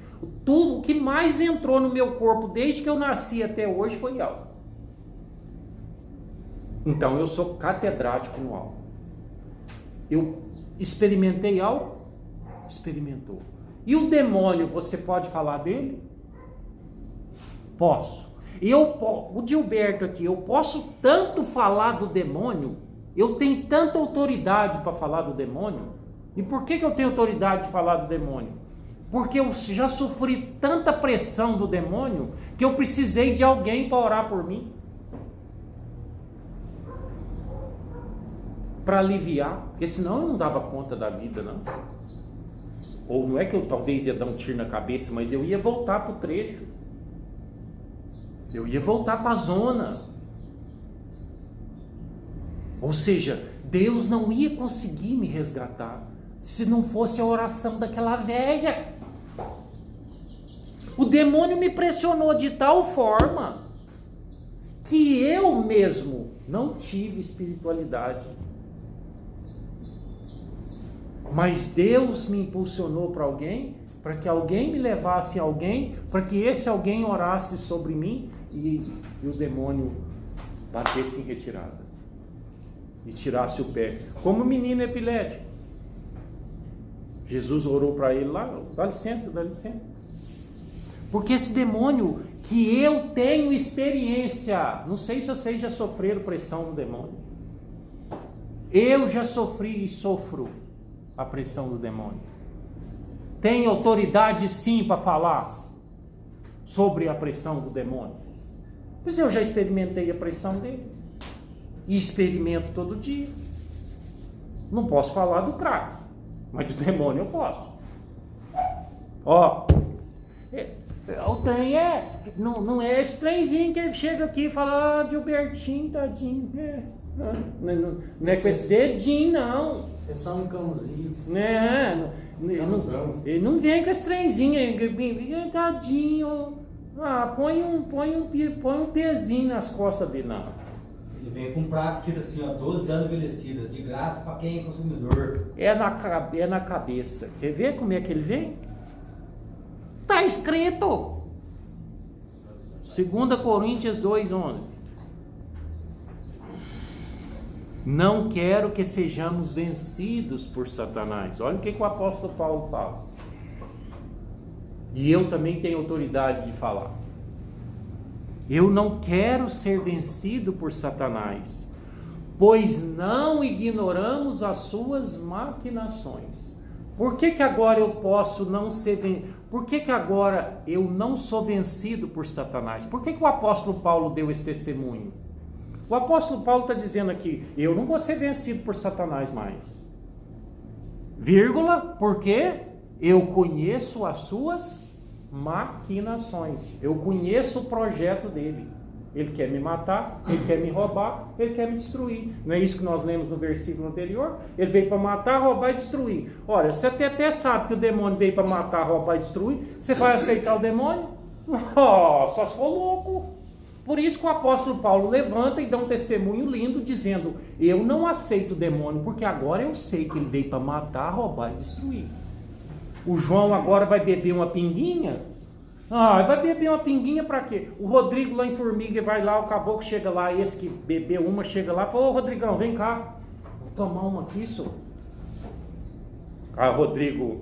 tudo o que mais entrou no meu corpo desde que eu nasci até hoje foi álcool. Então eu sou catedrático no álcool. Eu experimentei álcool? Experimentou. E o demônio, você pode falar dele? Posso. O Gilberto aqui, eu posso tanto falar do demônio, eu tenho tanta autoridade para falar do demônio. E por que eu tenho autoridade de falar do demônio? Porque eu já sofri tanta pressão do demônio que eu precisei de alguém para orar por mim, para aliviar, porque senão eu não dava conta da vida, não. Ou não é que eu talvez ia dar um tiro na cabeça, mas eu ia voltar para o trecho. Eu ia voltar para a zona. Ou seja, Deus não ia conseguir me resgatar se não fosse a oração daquela velha. O demônio me pressionou de tal forma que eu mesmo não tive espiritualidade. Mas Deus me impulsionou para alguém, para que alguém me levasse a alguém, para que esse alguém orasse sobre mim e o demônio batesse em retirada e tirasse o pé, como o menino epilético. Jesus orou para ele lá, dá licença, porque esse demônio que eu tenho experiência, não sei se vocês já sofreram pressão do demônio, eu já sofri e sofro a pressão do demônio. Tem autoridade sim para falar sobre a pressão do demônio. Pois eu já experimentei a pressão dele. E experimento todo dia. Não posso falar do crack, mas do demônio eu posso. Ó, o trem não é esse trenzinho que ele chega aqui e fala, Gilbertinho, tadinho. Não é com esse dedinho, não. É só um cãozinho. Ele não vem com esse trenzinho, tadinho. Põe um pezinho nas costas dele, não. Ele vem com um prato escrito assim, ó, 12 anos envelhecido, de graça para quem é consumidor. É na cabeça. Quer ver como é que ele vem? Tá escrito. 2 Coríntios 2:11. Não quero que sejamos vencidos por Satanás. Olha o que o apóstolo Paulo fala. E eu também tenho autoridade de falar. Eu não quero ser vencido por Satanás, pois não ignoramos as suas maquinações. Por que agora eu posso não ser vencido? Por que agora eu não sou vencido por Satanás? Por que o apóstolo Paulo deu esse testemunho? O apóstolo Paulo está dizendo aqui, eu não vou ser vencido por Satanás mais. Vírgula, porque eu conheço as suas maquinações. Eu conheço o projeto dele. Ele quer me matar, ele quer me roubar, ele quer me destruir. Não é isso que nós lemos no versículo anterior? Ele veio para matar, roubar e destruir. Olha, você até sabe que o demônio veio para matar, roubar e destruir. Você vai aceitar o demônio? Só se for louco. Por isso que o apóstolo Paulo levanta e dá um testemunho lindo dizendo, eu não aceito o demônio, porque agora eu sei que ele veio para matar, roubar e destruir. O João agora vai beber uma pinguinha? Vai beber uma pinguinha para quê? O Rodrigo lá em Formiga vai lá, o caboclo chega lá, esse que bebeu uma chega lá, fala, ô Rodrigão, vem cá, vou tomar uma aqui, senhor. Aí o Rodrigo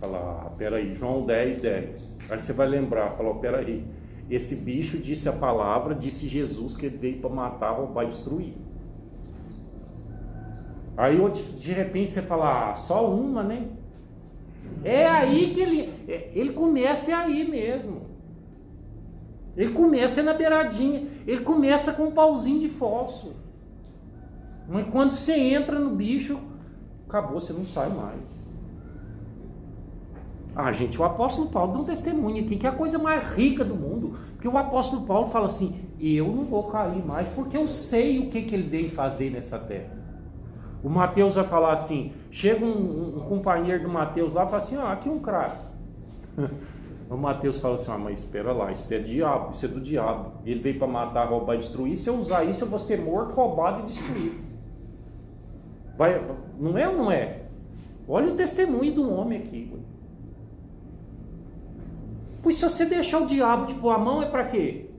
fala, peraí, João 10:10. Aí você vai lembrar, falou, peraí, esse bicho disse a palavra, disse Jesus que ele veio para matar, roubar e destruir. Aí de repente você fala, só uma, né? É aí que ele começa, é aí mesmo. Ele começa na beiradinha, ele começa com um pauzinho de fósforo. Mas quando você entra no bicho, acabou, você não sai mais. Gente, o apóstolo Paulo dá um testemunho aqui, que é a coisa mais rica do mundo. Porque o apóstolo Paulo fala assim, eu não vou cair mais, porque eu sei o que ele veio fazer nessa terra. O Mateus vai falar assim, chega um companheiro do Mateus lá e fala assim, aqui um craque. O Mateus fala assim, mas espera lá, isso é diabo, isso é do diabo. Ele veio para matar, roubar e destruir, se eu usar isso eu vou ser morto, roubado e destruído. Não é ou não é? Olha o testemunho do homem aqui. Pois se você deixar o diabo te pôr a mão, é para quê?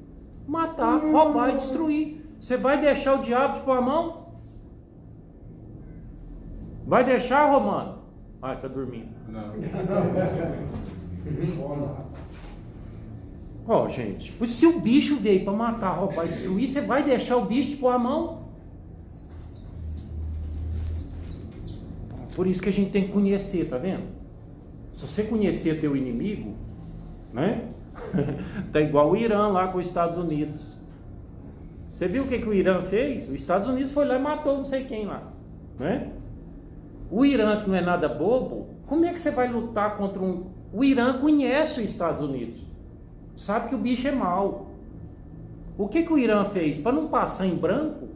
Matar, roubar e destruir. Você vai deixar o diabo te pôr a mão? Vai deixar, Romano? Tá dormindo. Não. Gente, pois se o bicho veio para matar, roubar e destruir, você vai deixar o bicho te pôr a mão? Por isso que a gente tem que conhecer, tá vendo? Se você conhecer teu inimigo, né? Tá igual o Irã lá com os Estados Unidos. Você viu o que o Irã fez? Os Estados Unidos foi lá e matou não sei quem lá, né? O Irã, que não é nada bobo, como é que você vai lutar contra um... O Irã conhece os Estados Unidos, sabe que o bicho é mau. O que o Irã fez? Para não passar em branco,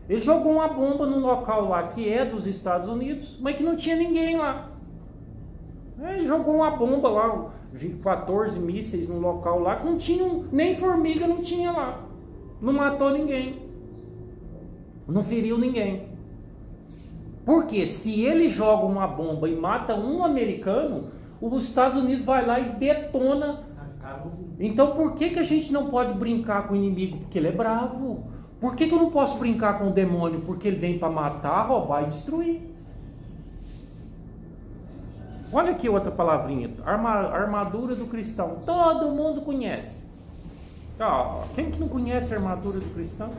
ele jogou uma bomba num local lá que é dos Estados Unidos, mas que não tinha ninguém lá. Ele jogou uma bomba lá, 14 mísseis num local lá, que não tinha nem formiga, não tinha lá. Não matou ninguém. Não feriu ninguém. Porque se ele joga uma bomba e mata um americano, os Estados Unidos vai lá e detona. Então por que a gente não pode brincar com o inimigo? Porque ele é bravo. Por que eu não posso brincar com o demônio? Porque ele vem para matar, roubar e destruir. Olha aqui outra palavrinha, armadura do cristão. Todo mundo conhece. Quem que não conhece a armadura do cristão?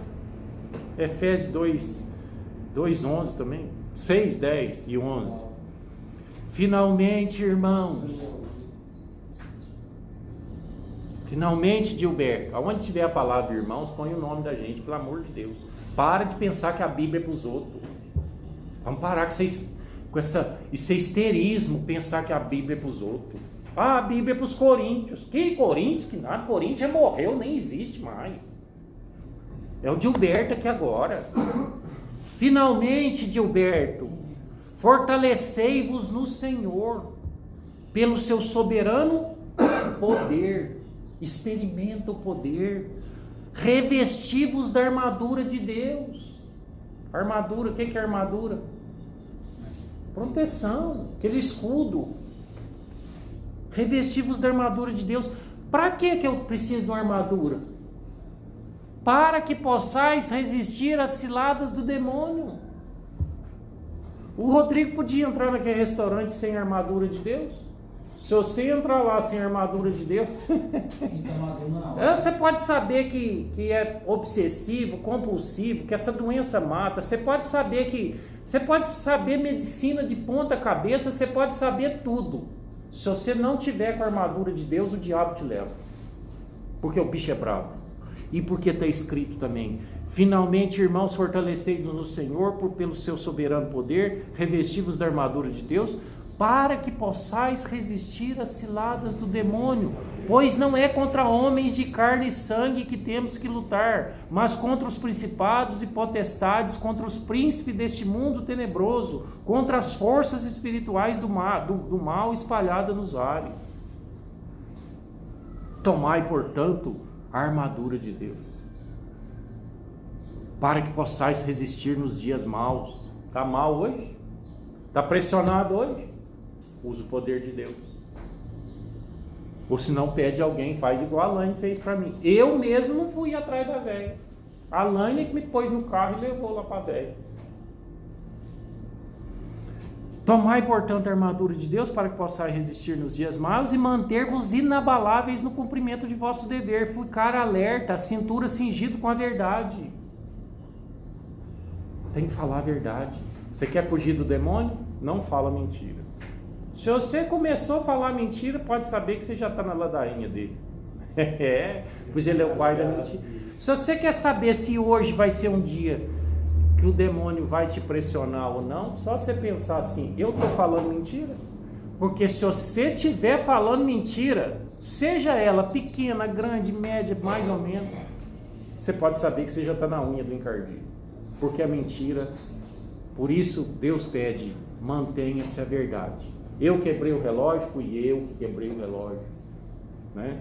Efésios 2:11 também. 6, 10 e 11. Finalmente, irmãos. Finalmente, Gilberto. Aonde tiver a palavra irmãos, põe o nome da gente, pelo amor de Deus. Para de pensar que a Bíblia é para os outros. Vamos parar com esse histerismo, pensar que a Bíblia é para os outros. A Bíblia é para os coríntios. Que coríntios? Que nada, Coríntios já morreu, nem existe mais. É o Gilberto aqui agora. Finalmente, Gilberto, fortalecei-vos no Senhor, pelo seu soberano poder. Experimenta o poder. Revesti-vos da armadura de Deus. Armadura, o que é armadura? Proteção, aquele escudo. Revesti-vos da armadura de Deus. Para que eu preciso de uma armadura? Para que possais resistir às ciladas do demônio. O Rodrigo podia entrar naquele restaurante sem armadura de Deus? Se você entrar lá sem armadura de Deus, você pode saber que é obsessivo, compulsivo, que essa doença mata. Você pode saber medicina de ponta cabeça, você pode saber tudo. Se você não tiver com a armadura de Deus, o diabo te leva. Porque o bicho é bravo. E porque está escrito também: finalmente, irmãos, fortalecei-vos no Senhor pelo seu soberano poder, revesti-vos da armadura de Deus, para que possais resistir às ciladas do demônio, pois não é contra homens de carne e sangue que temos que lutar, mas contra os principados e potestades, contra os príncipes deste mundo tenebroso, contra as forças espirituais do mal espalhadas nos ares. Tomai, portanto, a armadura de Deus, para que possais resistir nos dias maus. Está mal hoje? Está pressionado hoje? Usa o poder de Deus. Ou se não, pede alguém, faz igual a Laine fez para mim. Eu mesmo não fui atrás da velha. A Laine que me pôs no carro e levou lá para a velha. Tomai, portanto, a armadura de Deus para que possais resistir nos dias maus e manter-vos inabaláveis no cumprimento de vosso dever. Ficar alerta, a cintura cingido com a verdade. Tem que falar a verdade. Você quer fugir do demônio? Não fala mentira. Se você começou a falar mentira, pode saber que você já está na ladainha dele. Pois ele é o pai da mentira. Se você quer saber se hoje vai ser um dia que o demônio vai te pressionar ou não, só você pensar assim, eu estou falando mentira? Porque se você estiver falando mentira, seja ela pequena, grande, média, mais ou menos, você pode saber que você já está na unha do encardido. Porque a mentira, por isso Deus pede, mantenha-se a verdade. Eu quebrei o relógio, fui eu que quebrei o relógio, né?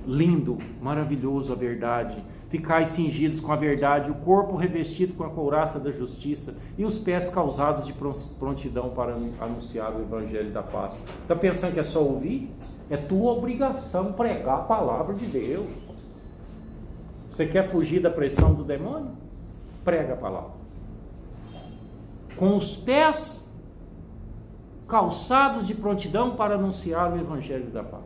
Lindo, maravilhoso a verdade. Ficai cingidos com a verdade, o corpo revestido com a couraça da justiça e os pés calçados de prontidão para anunciar o evangelho da paz. Está pensando que é só ouvir? É tua obrigação pregar a palavra de Deus. Você quer fugir da pressão do demônio? Prega a palavra. Com os pés calçados de prontidão para anunciar o evangelho da paz.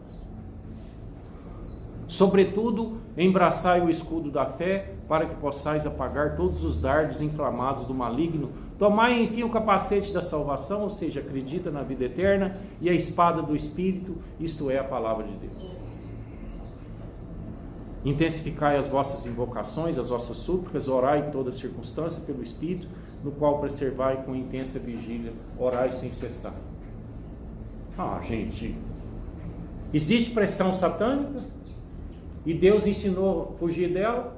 Sobretudo, embraçai o escudo da fé, para que possais apagar todos os dardos inflamados do maligno. Tomai, enfim, o capacete da salvação, ou seja, acredita na vida eterna, e a espada do Espírito, isto é, a palavra de Deus. Intensificai as vossas invocações, as vossas súplicas, orai em toda circunstância pelo Espírito, no qual preservai com intensa vigília, orai sem cessar. Gente, existe pressão satânica? E Deus ensinou a fugir dela?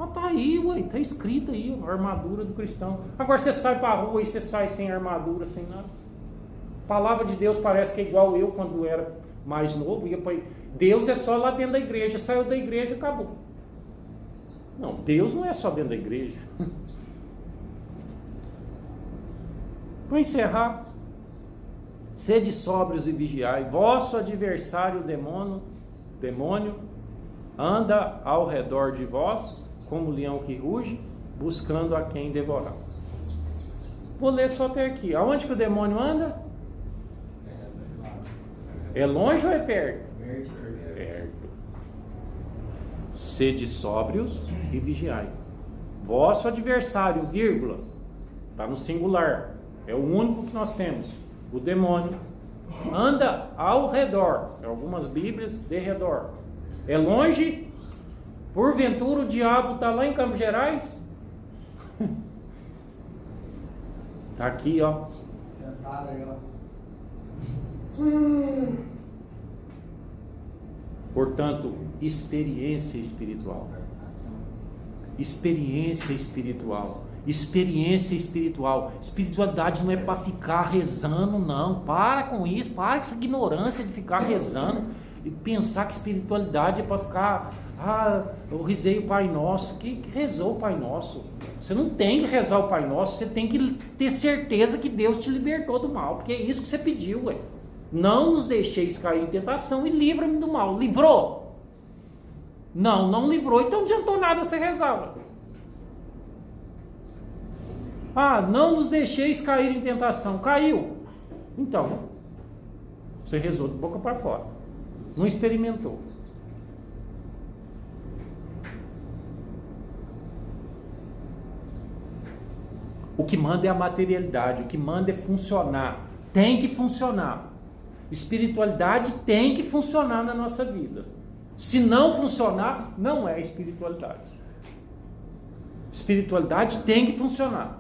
Está aí, está escrito aí, a armadura do cristão. Agora você sai para a rua e você sai sem armadura, sem nada. A palavra de Deus parece que é igual eu quando era mais novo. Deus é só lá dentro da igreja, saiu da igreja e acabou. Não, Deus não é só dentro da igreja. Para encerrar, sede sóbrios e vigiai, vosso adversário o demônio, anda ao redor de vós, como leão que ruge, buscando a quem devorar. Vou ler só até aqui. Aonde que o demônio anda? É longe ou é perto? Perto. Sede sóbrios e vigiai. Vosso adversário, vírgula, está no singular, é o único que nós temos. O demônio anda ao redor. Em algumas Bíblias, de redor. É longe? Porventura o diabo está lá em Campos Gerais? Está aqui, ó. Sentado aí, ó. Portanto, experiência espiritual. Experiência espiritual. Experiência espiritual. Espiritualidade não é para ficar rezando, não. Para com isso. Para com essa ignorância de ficar rezando e pensar que espiritualidade é para ficar... eu rezei o Pai Nosso. Que rezou o Pai Nosso? Você não tem que rezar o Pai Nosso. Você tem que ter certeza que Deus te libertou do mal. Porque é isso que você pediu, ué. Não nos deixeis cair em tentação e livra-me do mal. Livrou? Não livrou. Então não adiantou nada você rezar. Não nos deixeis cair em tentação. Caiu. Então, você rezou de boca para fora. Não experimentou. O que manda é a materialidade. O que manda é funcionar. Tem que funcionar. Espiritualidade tem que funcionar na nossa vida. Se não funcionar, não é espiritualidade. Espiritualidade tem que funcionar.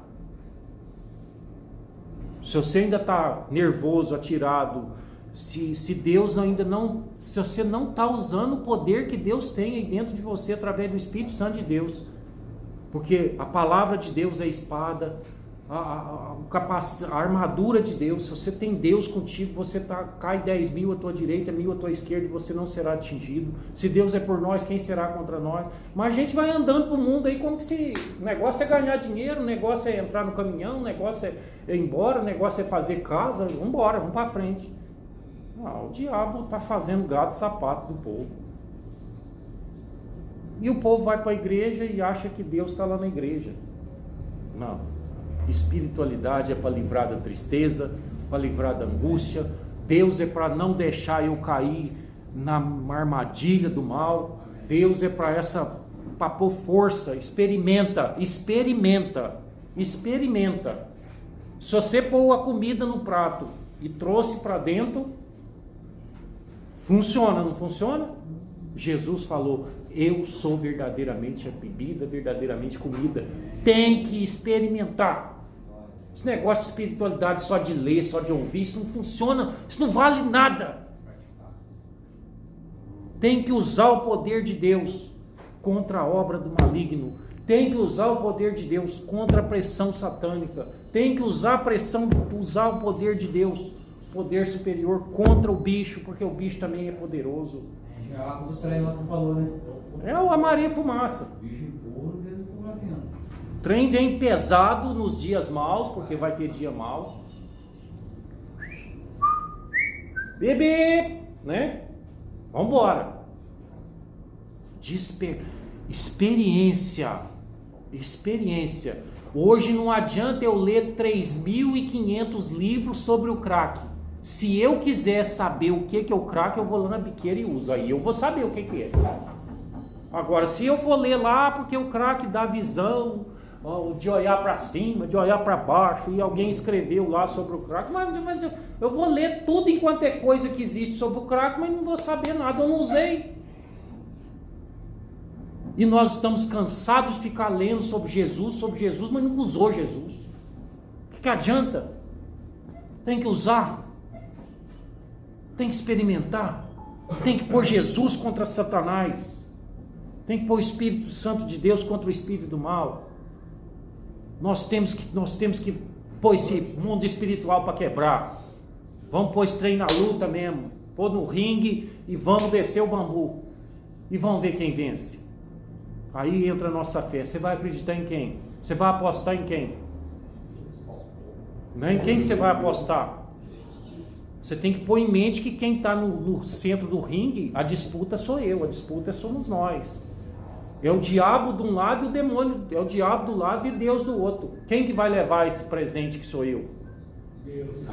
Se você ainda está nervoso, atirado, se Deus ainda não, se você não está usando o poder que Deus tem aí dentro de você através do Espírito Santo de Deus, porque a palavra de Deus é a espada, a armadura de Deus. Se você tem Deus contigo, você cai 10 mil à tua direita, 1000 à tua esquerda e você não será atingido. Se Deus é por nós, quem será contra nós? Mas a gente vai andando pro mundo aí como que se o negócio é ganhar dinheiro, o negócio é entrar no caminhão, o negócio é ir embora, o negócio é fazer casa. Vamos embora, vamos para frente. O diabo está fazendo gato e sapato do povo. E o povo vai para a igreja e acha que Deus está lá na igreja. Não. Espiritualidade é para livrar da tristeza, para livrar da angústia. Deus é para não deixar eu cair na armadilha do mal. Deus é para pôr força. Experimenta. Se você pôr a comida no prato e trouxe para dentro, funciona, não funciona? Jesus falou: eu sou verdadeiramente a bebida, verdadeiramente comida. Tem que experimentar. Esse negócio de espiritualidade só de ler, só de ouvir, isso não funciona, isso não vale nada. Tem que usar o poder de Deus contra a obra do maligno. Tem que usar o poder de Deus contra a pressão satânica. Tem que usar o poder de Deus, poder superior, contra o bicho, porque o bicho também é poderoso. É a dos trem lá que falou, né? É o Maria Fumaça. Bicho empurra, Deus empurra dentro. O trem vem pesado nos dias maus, porque vai ter dia mau. Bebê, né? Vambora. Experiência. Hoje não adianta eu ler 3.500 livros sobre o crack. Se eu quiser saber o que é o crack, eu vou lá na biqueira e uso. Aí eu vou saber o que é. Agora, se eu for ler lá, porque o crack dá visão de olhar para cima, de olhar para baixo, e alguém escreveu lá sobre o crack, mas eu vou ler tudo enquanto é coisa que existe sobre o crack, mas não vou saber nada, eu não usei. E nós estamos cansados de ficar lendo sobre Jesus, mas não usou Jesus. O que adianta? Tem que usar. Tem que experimentar. Tem que pôr Jesus contra Satanás. Tem que pôr o Espírito Santo de Deus contra o Espírito do mal. Nós temos que pôr esse mundo espiritual para quebrar. Vamos pôr esse trem na luta mesmo. Pôr no ringue e vamos descer o bambu. E vamos ver quem vence. Aí entra a nossa fé. Você vai acreditar em quem? Você vai apostar em quem? Não é em quem que você vai apostar? Você tem que pôr em mente que quem está no centro do ringue, a disputa sou eu, a disputa somos nós. É o diabo de um lado e o demônio, é o diabo do lado e Deus do outro. Quem que vai levar esse presente que sou eu? Deus.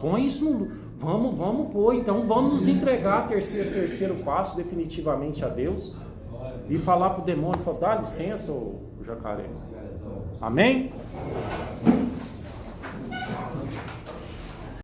Põe isso no... Vamos pôr, então vamos nos entregar terceiro passo definitivamente a Deus. E falar para o demônio, dá licença, ô jacaré. Amém?